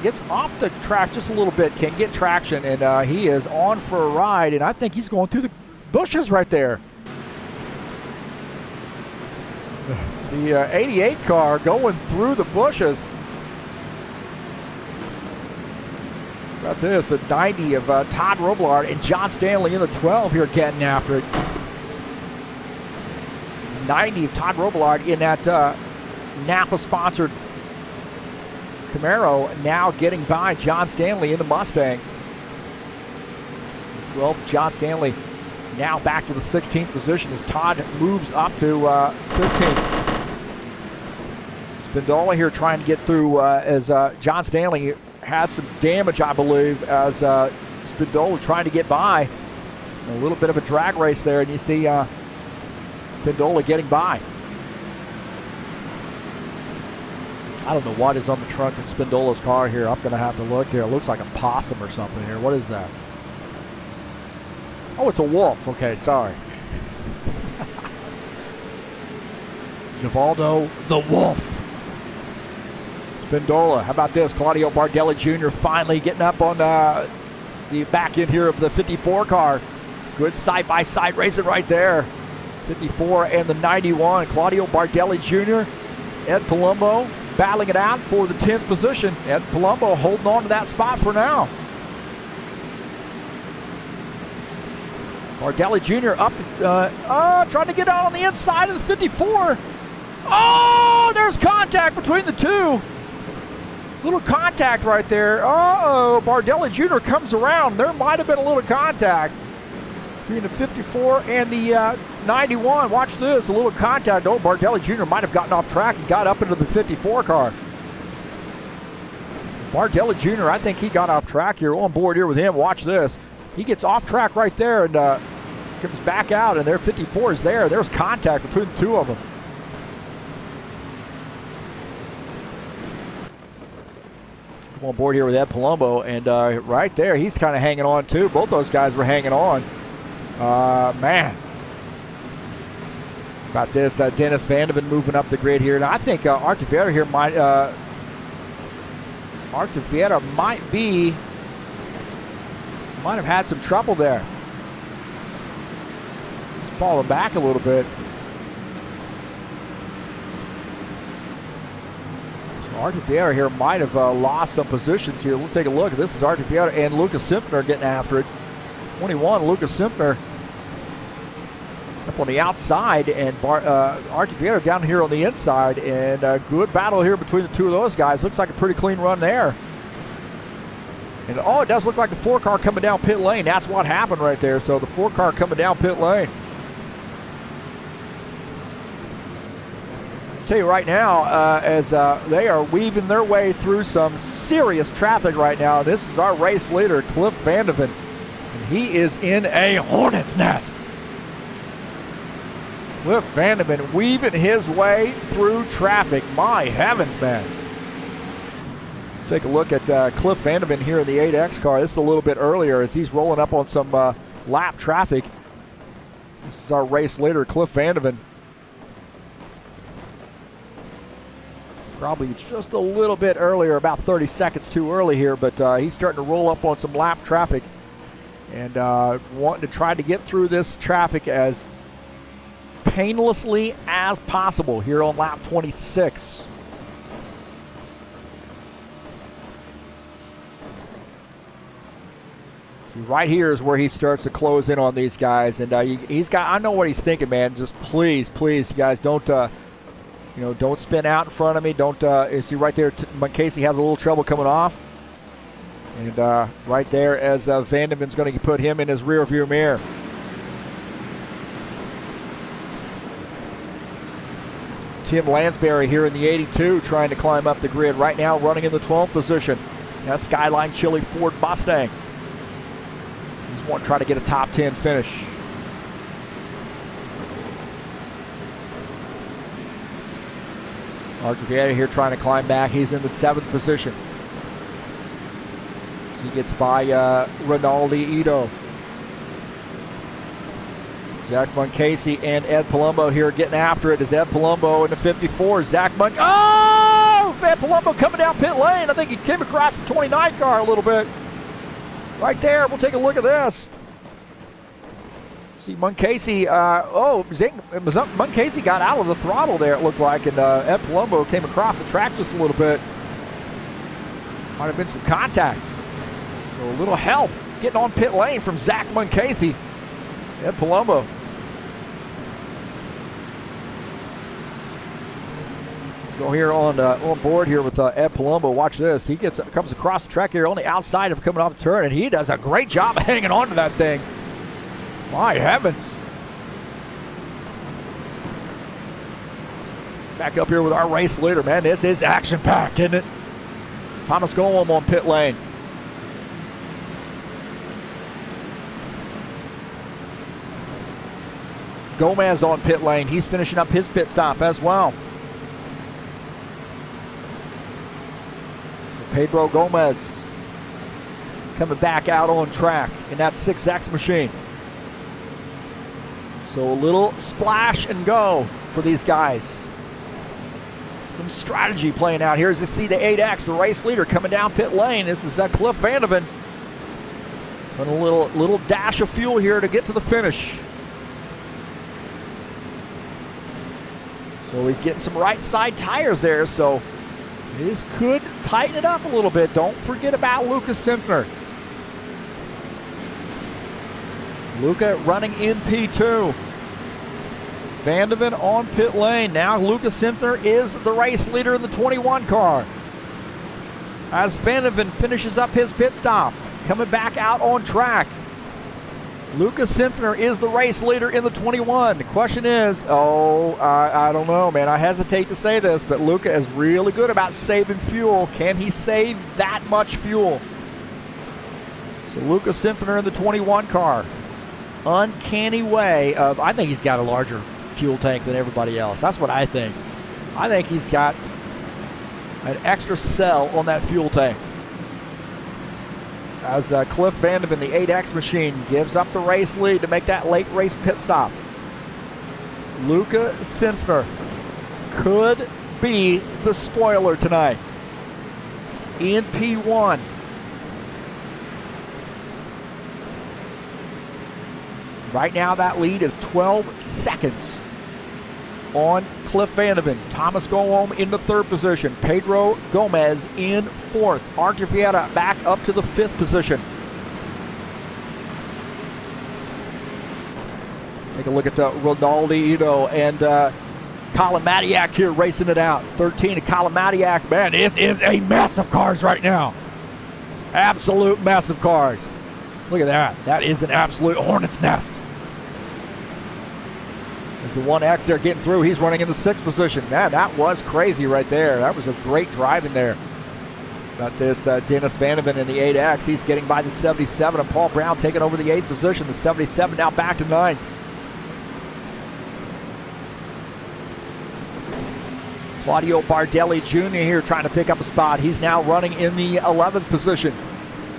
Speaker 1: gets off the track just a little bit. Can get traction, and he is on for a ride. And I think he's going through the bushes right there. The 88 car going through the bushes. Got this, a 90 of Todd Robillard and John Stanley in the 12 here getting after it. 90 of Todd Robillard in that Napa-sponsored Camaro, now getting by John Stanley in the Mustang. 12, John Stanley now back to the 16th position as Todd moves up to 15th. Spindola here trying to get through as John Stanley has some damage, I believe, as Spindola trying to get by. A little bit of a drag race there, and you see Spindola getting by. I don't know what is on the trunk of Spindola's car here. I'm going to have to look here. It looks like a possum or something here. What is that? Oh, it's a wolf. Okay, sorry. Givaldo the Wolf. Spindola. How about this? Claudio Bardelli Jr. finally getting up on the back end here of the 54 car. Good side-by-side racing right there. 54 and the 91. Claudio Bardelli Jr. Ed Palumbo battling it out for the 10th position. Ed Palumbo holding on to that spot for now. Bardelli Jr. up, trying to get out on the inside of the 54. Oh, there's contact between the two. Little contact right there. Uh-oh, Bardelli Jr. comes around. There might have been a little contact between the 54 and the 91. Watch this, a little contact. Oh, Bardelli Jr. might have gotten off track and got up into the 54 car. Bardelli Jr., I think he got off track here. On board here with him. Watch this. He gets off track right there and comes back out, and their 54 is there. There's contact between the two of them. Come on board here with Ed Palumbo, and right there, he's kind of hanging on too. Both those guys were hanging on. Man. About this, Dennis Vandeven moving up the grid here. And I think Artevieta here might, might have had some trouble there. He's falling back a little bit. So Artevieta here might have lost some positions here. We'll take a look. This is Artevieta and Lucas Simpner getting after it. 21, Lucas Simpner up on the outside, and Artevieta down here on the inside, and a good battle here between the two of those guys. Looks like a pretty clean run there. And oh, it does look like the 4 car coming down pit lane. That's what happened right there. So the 4 car coming down pit lane. I'll tell you right now, as they are weaving their way through some serious traffic right now. This is our race leader, Cliff Vandeven. And he is in a hornet's nest. Cliff Vandeven weaving his way through traffic. My heavens, man. Take a look at Cliff Vandeven here in the 8X car. This is a little bit earlier as he's rolling up on some lap traffic. This is our race leader, Cliff Vandeven. Probably just a little bit earlier, about 30 seconds too early here, but he's starting to roll up on some lap traffic and wanting to try to get through this traffic as painlessly as possible here on lap 26. See, right here is where he starts to close in on these guys, and he's got. I know what he's thinking, man. Just please, you guys don't, don't spin out in front of me. Don't. You see right there, Casey has a little trouble coming off, and right there as Vandeven's going to put him in his rear view mirror. Tim Lansbury here in the 82 trying to climb up the grid. Right now running in the 12th position. That's Skyline Chili Ford Mustang. He's wanting to try to get a top 10 finish. Artevieta here trying to climb back. He's in the 7th position. He gets by Rinaldi Ito. Zach Moncasey and Ed Palumbo here getting after it. Is Ed Palumbo in the 54. Zach Oh! Ed Palumbo coming down pit lane. I think he came across the 29 car a little bit. Right there. We'll take a look at this. See Moncasey. Moncasey got out of the throttle there, it looked like, and Ed Palumbo came across the track just a little bit. Might have been some contact. So a little help getting on pit lane from Zach Moncasey. Ed Palumbo. Go here on board here with Ed Palumbo. Watch this. He comes across the track here on the outside of coming off the turn, and he does a great job of hanging on to that thing. My heavens. Back up here with our race leader, man. This is action-packed, isn't it? Thomas Golem on pit lane. Gomez on pit lane. He's finishing up his pit stop as well. Pedro Gomez coming back out on track in that 6X machine. So a little splash and go for these guys. Some strategy playing out here as you see the 8X, the race leader, coming down pit lane. This is Cliff Vandeven. And a little dash of fuel here to get to the finish. So he's getting some right side tires there, so this could tighten it up a little bit. Don't forget about Lucas Simpner. Luca running in P2. Vandeven on pit lane. Now Lucas Simpner is the race leader in the 21 car. As Vandeven finishes up his pit stop, coming back out on track. Lucas Simpner is the race leader in the 21. The question is, I don't know, man. I hesitate to say this, but Luca is really good about saving fuel. Can he save that much fuel? So Lucas Simpner in the 21 car. Uncanny way of, I think he's got a larger fuel tank than everybody else. That's what I think. I think he's got an extra cell on that fuel tank. As Cliff Vandeven, the 8X machine, gives up the race lead to make that late race pit stop. Luca Simpner could be the spoiler tonight in P1. Right now that lead is 12 seconds on Cliff Vandeven. Thomas Golom in the 3rd position. Pedro Gomez in 4th. Archer Vieta back up to the 5th position. Take a look at Ronaldo Ito and Colin Matiak here racing it out. 13 to Colin Matiak. Man, this is a mess of cars right now. Absolute mess of cars. Look at that. That is an absolute hornet's nest. There's the 1X there getting through. He's running in the 6th position. Man, that was crazy right there. That was a great drive in there. Got this Dennis Vandeven in the 8X. He's getting by the 77, and Paul Brown taking over the 8th position. The 77 now back to 9th. Claudio Bardelli Jr. here trying to pick up a spot. He's now running in the 11th position.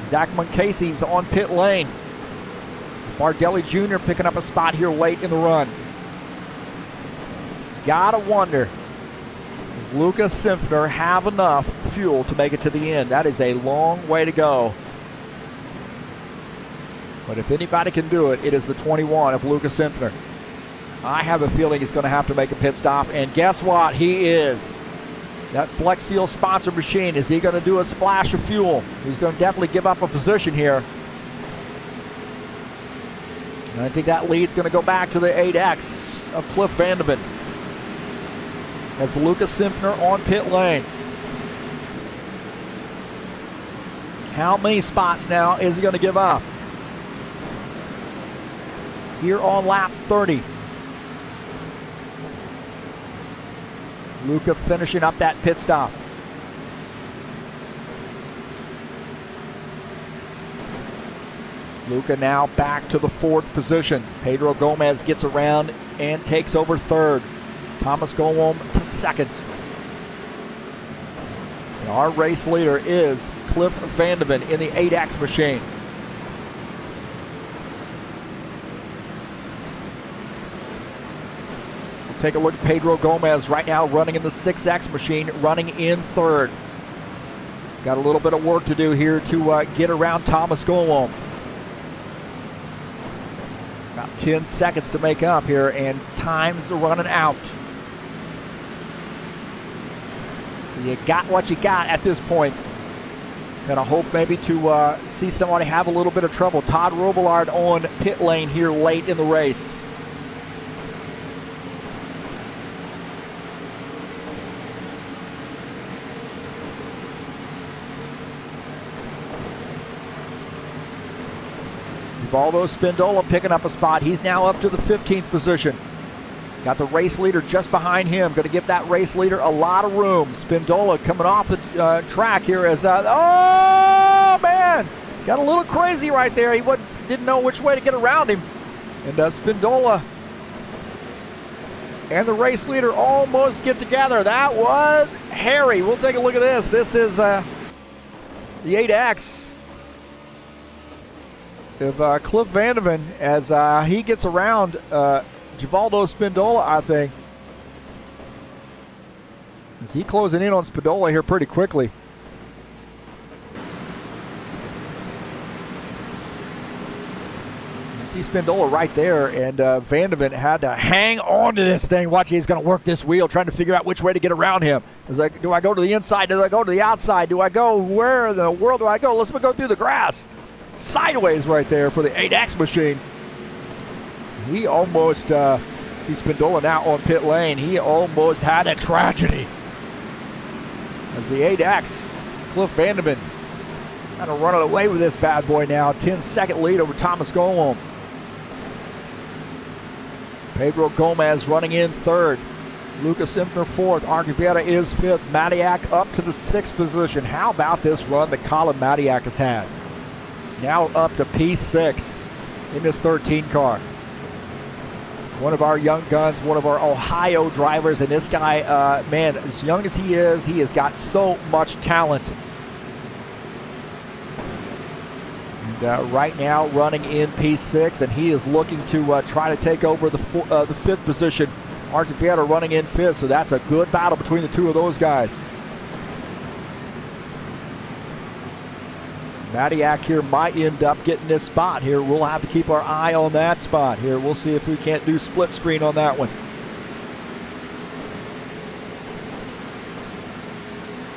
Speaker 1: Zach Moncasey's on pit lane. Bardelli Jr. picking up a spot here late in the run. Gotta wonder if Lucas Simpner have enough fuel to make it to the end. That is a long way to go. But if anybody can do it, it is the 21 of Lucas Simpner. I have a feeling he's going to have to make a pit stop, and guess what? He is. That Flex Seal sponsor machine, is he going to do a splash of fuel? He's going to definitely give up a position here. And I think that lead's going to go back to the 8X of Cliff Vandeven. As Lucas Simpner on pit lane. How many spots now is he going to give up? Here on lap 30. Luca finishing up that pit stop. Luca now back to the 4th position. Pedro Gomez gets around and takes over 3rd. Thomas Golom to 2nd. And our race leader is Cliff Vandeven in the 8X machine. We'll take a look at Pedro Gomez right now running in the 6X machine, running in 3rd. Got a little bit of work to do here to get around Thomas Golom. About 10 seconds to make up here, and time's running out. So you got what you got at this point. Gonna hope maybe to see somebody have a little bit of trouble. Todd Robillard on pit lane here late in the race. Valdo Spindola picking up a spot. He's now up to the 15th position. Got the race leader just behind him. Going to give that race leader a lot of room. Spindola coming off the track here as, oh man, got a little crazy right there. He didn't know which way to get around him. And Spindola and the race leader almost get together. That was hairy. We'll take a look at this. This is the 8X of Cliff Vandeven as he gets around Givaldo Spindola, I think. Is he closing in on Spindola here pretty quickly? You see Spindola right there, and Vanderven had to hang on to this thing. Watch, he's going to work this wheel, trying to figure out which way to get around him. He's like, do I go to the inside? Do I go to the outside? Do I go, where in the world do I go? Let's go through the grass. Sideways right there for the 8X machine. He almost, see Spindola now on pit lane. He almost had a tragedy. As the 8X, Cliff Vanderven, kind of running away with this bad boy now. 10-second lead over Thomas Golom. Pedro Gomez running in third. Lucas Impner fourth. Archiveta is fifth. Matiak up to the sixth position. How about this run that Colin Matiak has had? Now up to P6 in this 13 car. One of our young guns, one of our Ohio drivers, and this guy, man, as young as he has got so much talent. And right now running in P6, and he is looking to try to take over the fifth position. Archiveta running in fifth, so that's a good battle between the two of those guys. Matiak here might end up getting this spot here. We'll have to keep our eye on that spot here. We'll see if we can't do split screen on that one.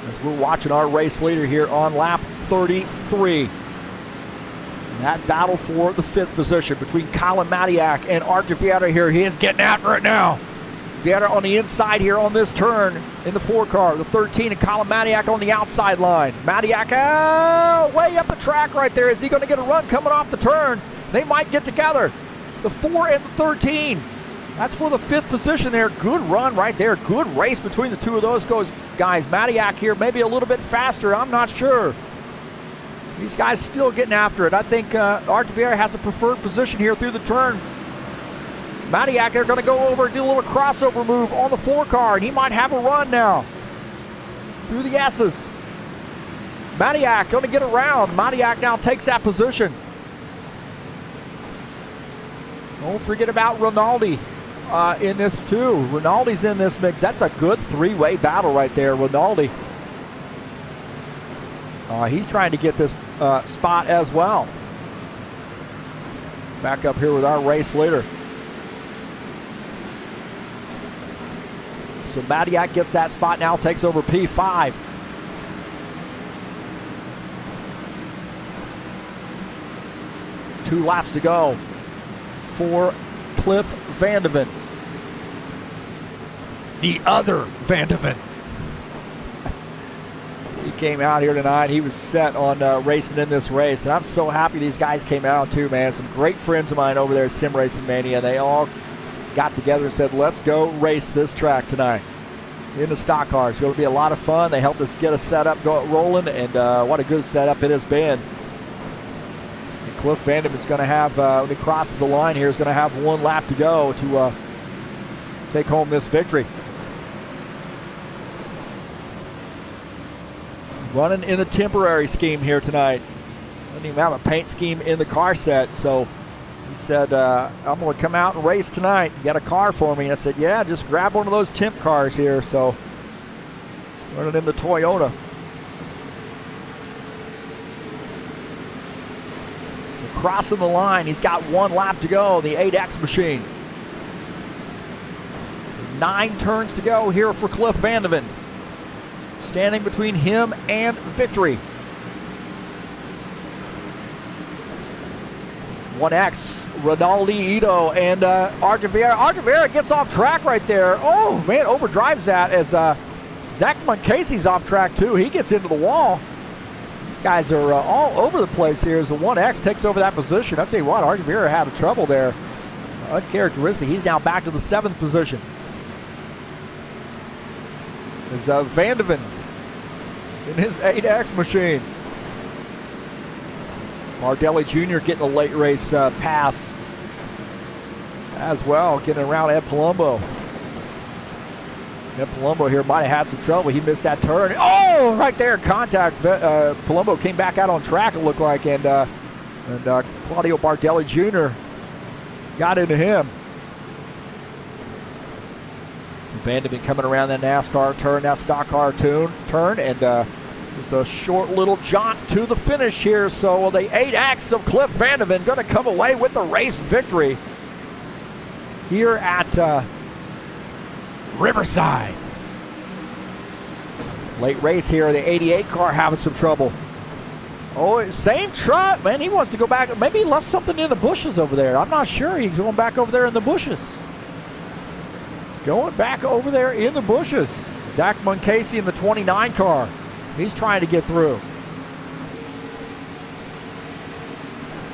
Speaker 1: As we're watching our race leader here on lap 33. And that battle for the fifth position between Colin Matiak and Archer Vieta here. He is getting after it now. Vieta on the inside here on this turn in the 4 car. The 13 and Colin Matiak on the outside line. Matiak way up the track right there. Is he going to get a run coming off the turn? They might get together. The 4 and the 13. That's for the fifth position there. Good run right there. Good race between the two of those guys. Matiak here maybe a little bit faster. I'm not sure. These guys still getting after it. I think Archer Vieta has a preferred position here through the turn. Matiak, they're going to go over and do a little crossover move on the 4 car, and he might have a run now through the S's. Matiak going to get around. Matiak now takes that position. Don't forget about Rinaldi in this too. Rinaldi's in this mix. That's a good 3-way battle right there, Rinaldi. He's trying to get this spot as well. Back up here with our race leader. So Matiak gets that spot now, takes over P5. Two laps to go for Cliff Vanderven. The other Vanderven. He came out here tonight. He was set on racing in this race. And I'm so happy these guys came out too, man. Some great friends of mine over there at Sim Racing Mania. They all got together and said, let's go race this track tonight in the stock car. It's going to be a lot of fun. They helped us get a setup rolling, and what a good setup it has been. And Cliff Vanderven's going to have, when he crosses the line here, is going to have 1 lap to go to take home this victory. Running in the temporary scheme here tonight. Doesn't even have a paint scheme in the car set, so he said, I'm going to come out and race tonight. You got a car for me? And I said, yeah, just grab one of those temp cars here. So running in the Toyota. Crossing the line. He's got 1 lap to go, the 8X machine. 9 turns to go here for Cliff Vanderven. Standing between him and victory. 1X, Rinaldi Ito, and Archer Vieta. Archer Vieta gets off track right there. Oh, man, overdrives that as Zach Moncasey's off track, too. He gets into the wall. These guys are all over the place here as the 1X takes over that position. I'll tell you what, Archer Vieta had trouble there. Uncharacteristic. He's now back to the 7th position. As Vanderven in his 8X machine. Mardelli Jr. getting a late race pass as well, getting around Ed Palumbo. Ed Palumbo here might have had some trouble. He missed that turn. Oh, right there, contact. Palumbo came back out on track, it looked like, and Claudio Bardelli Jr. got into him. Vanderven coming around that NASCAR turn, that stock car turn, and Just a short little jaunt to the finish here. So the 8X of Cliff Vandeven going to come away with the race victory here at Riverside. Late race here. The 88 car having some trouble. Oh, same truck, man. He wants to go back. Maybe he left something in the bushes over there. I'm not sure. He's going back over there in the bushes. Going back over there in the bushes. Zach Munkasey in the 29 car. He's trying to get through.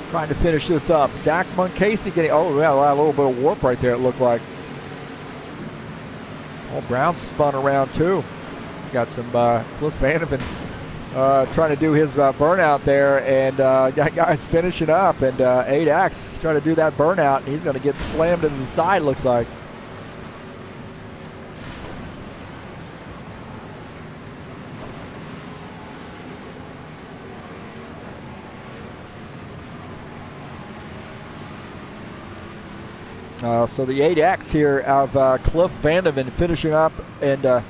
Speaker 1: Trying to finish this up. Zach Munkasey getting, oh, yeah, a little bit of warp right there, it looked like. Oh, Brown spun around too. Got some Cliff Vandeven trying to do his burnout there, and got guys finishing up, and 8X trying to do that burnout, and he's going to get slammed into the side, looks like. So the 8X here of Cliff Vandeven finishing up, and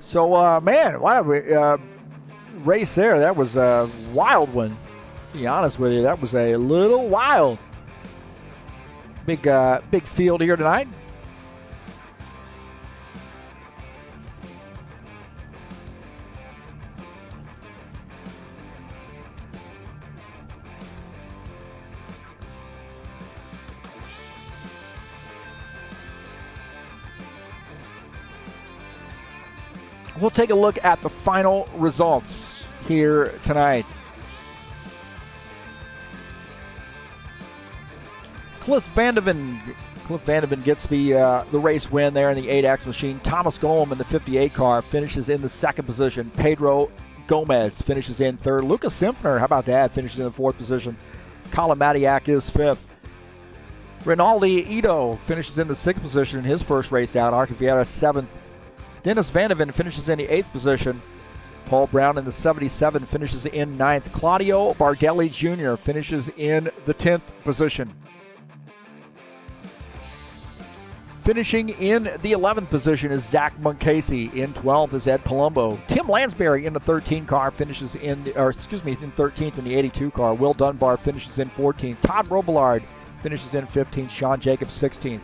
Speaker 1: so, man, what a race there. That was a wild one, to be honest with you. That was a little wild. Big field here tonight. We'll take a look at the final results here tonight. Cliff Vandeven gets the race win there in the 8X machine. Thomas Golem in the 58 car finishes in the second position. Pedro Gomez finishes in third. Lucas Simpner, how about that, finishes in the fourth position. Colin Matiak is fifth. Rinaldi Ito finishes in the sixth position in his first race out. Arthur Vieira seventh. Dennis Vandeven finishes in the 8th position. Paul Brown in the 77 finishes in 9th. Claudio Bardelli Jr. finishes in the 10th position. Finishing in the 11th position is Zach Munkasey. In 12th is Ed Palumbo. Tim Lansbury in the 13 car finishes in 13th in the 82 car. Will Dunbar finishes in 14th. Todd Robillard finishes in 15th. Sean Jacobs 16th.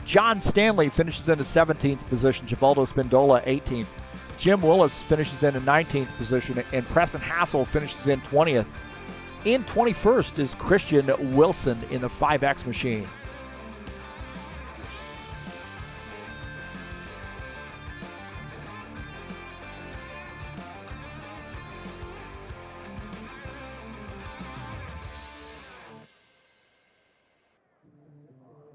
Speaker 1: John Stanley finishes in the 17th position. Givaldo Spindola 18th. Jim Willis finishes in the 19th position, and Preston Hassel finishes in 20th. In 21st is Christian Wilson in the 5X machine.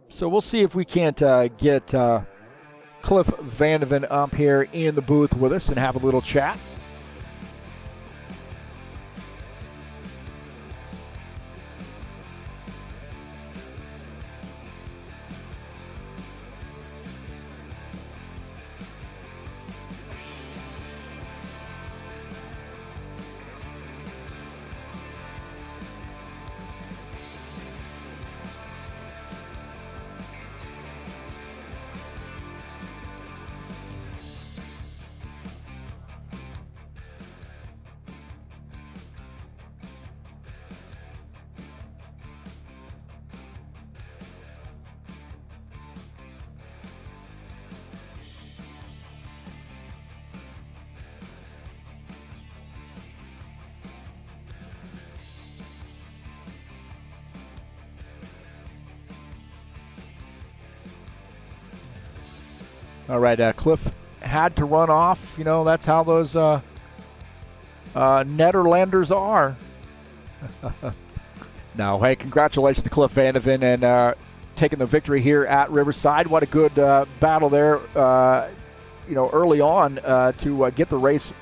Speaker 1: So we'll see if we can't get Cliff Vandeven up here in the booth with us and have a little chat. All right, Cliff had to run off. You know, that's how those Netherlanders are. No, hey, congratulations to Cliff Vandeven and taking the victory here at Riverside. What a good battle there, early on to get the race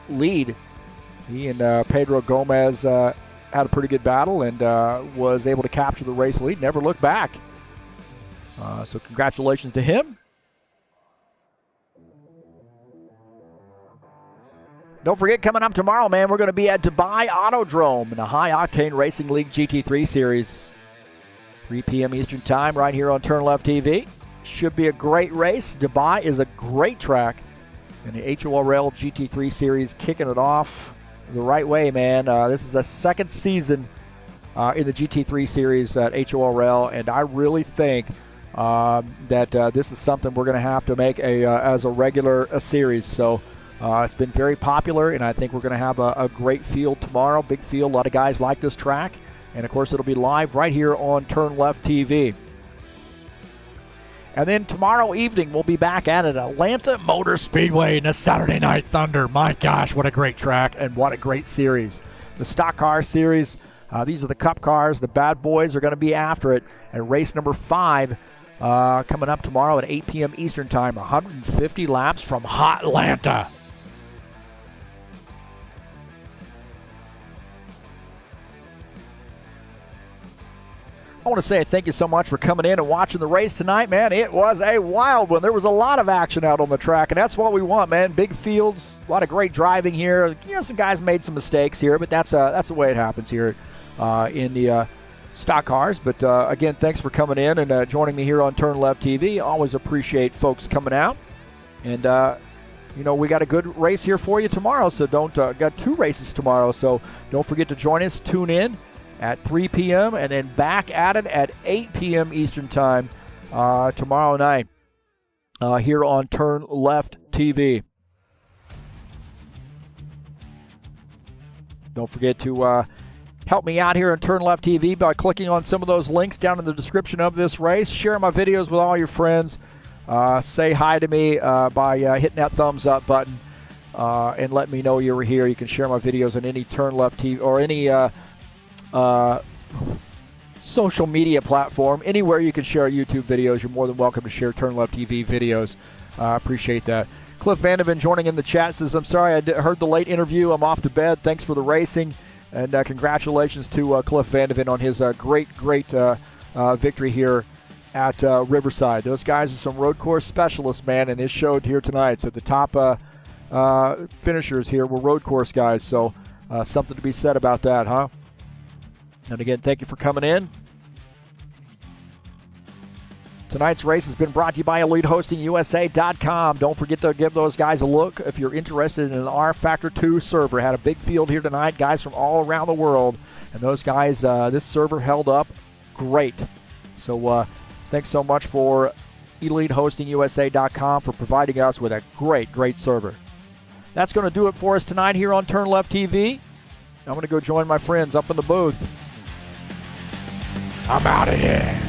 Speaker 1: lead. He and Pedro Gomez had a pretty good battle and was able to capture the race lead. Never looked back. So congratulations to him. Don't forget, coming up tomorrow, man, we're going to be at Dubai Autodrome in the High Octane Racing League GT3 Series. 3 p.m. Eastern Time right here on TurnLeftTV. Should be a great race. Dubai is a great track. And the HORL GT3 Series kicking it off the right way, man. This is the second season in the GT3 Series at HORL, and I really think that this is something we're going to have to make as a regular series. So it's been very popular, and I think we're going to have a great field tomorrow. Big field. A lot of guys like this track. And, of course, it'll be live right here on TurnLeftTV. And then tomorrow evening, we'll be back at Atlanta Motor Speedway in the Saturday Night Thunder. My gosh, what a great track and what a great series. The Stock Car Series, these are the Cup cars. The bad boys are going to be after it. And race number 5 coming up tomorrow at 8 p.m. Eastern Time. 150 laps from Hot Atlanta. I want to say thank you so much for coming in and watching the race tonight, man. It was a wild one. There was a lot of action out on the track, and that's what we want, man. Big fields, a lot of great driving here. You know, some guys made some mistakes here, but that's the way it happens here in the stock cars. But, again, thanks for coming in and joining me here on TurnLeftTV. Always appreciate folks coming out. And, we got a good race here for you tomorrow, so got 2 races tomorrow, so don't forget to join us. Tune in at 3 p.m. and then back at it at 8 p.m. Eastern Time tomorrow night here on TurnLeftTV. Don't forget to help me out here on TurnLeftTV by clicking on some of those links down in the description of this race. Share my videos with all your friends. Say hi to me by hitting that thumbs up button and let me know you were here. You can share my videos on any TurnLeftTV or any social media platform. Anywhere you can share YouTube videos, you're more than welcome to share TurnLeftTV videos. Appreciate that. Cliff Vandeven joining in the chat says, I'm sorry I heard the late interview. I'm off to bed. Thanks for the racing. And congratulations to Cliff Vandeven on his great victory here at Riverside. Those guys are some road course specialists, man, and it showed here tonight. So the top finishers here were road course guys. So something to be said about that, huh? And again, thank you for coming in. Tonight's race has been brought to you by EliteHostingUSA.com. Don't forget to give those guys a look if you're interested in an rFactor 2 server. Had a big field here tonight, guys from all around the world. And those guys, this server held up great. So thanks so much for EliteHostingUSA.com for providing us with a great server. That's going to do it for us tonight here on TurnLeftTV. I'm going to go join my friends up in the booth. I'm out of here.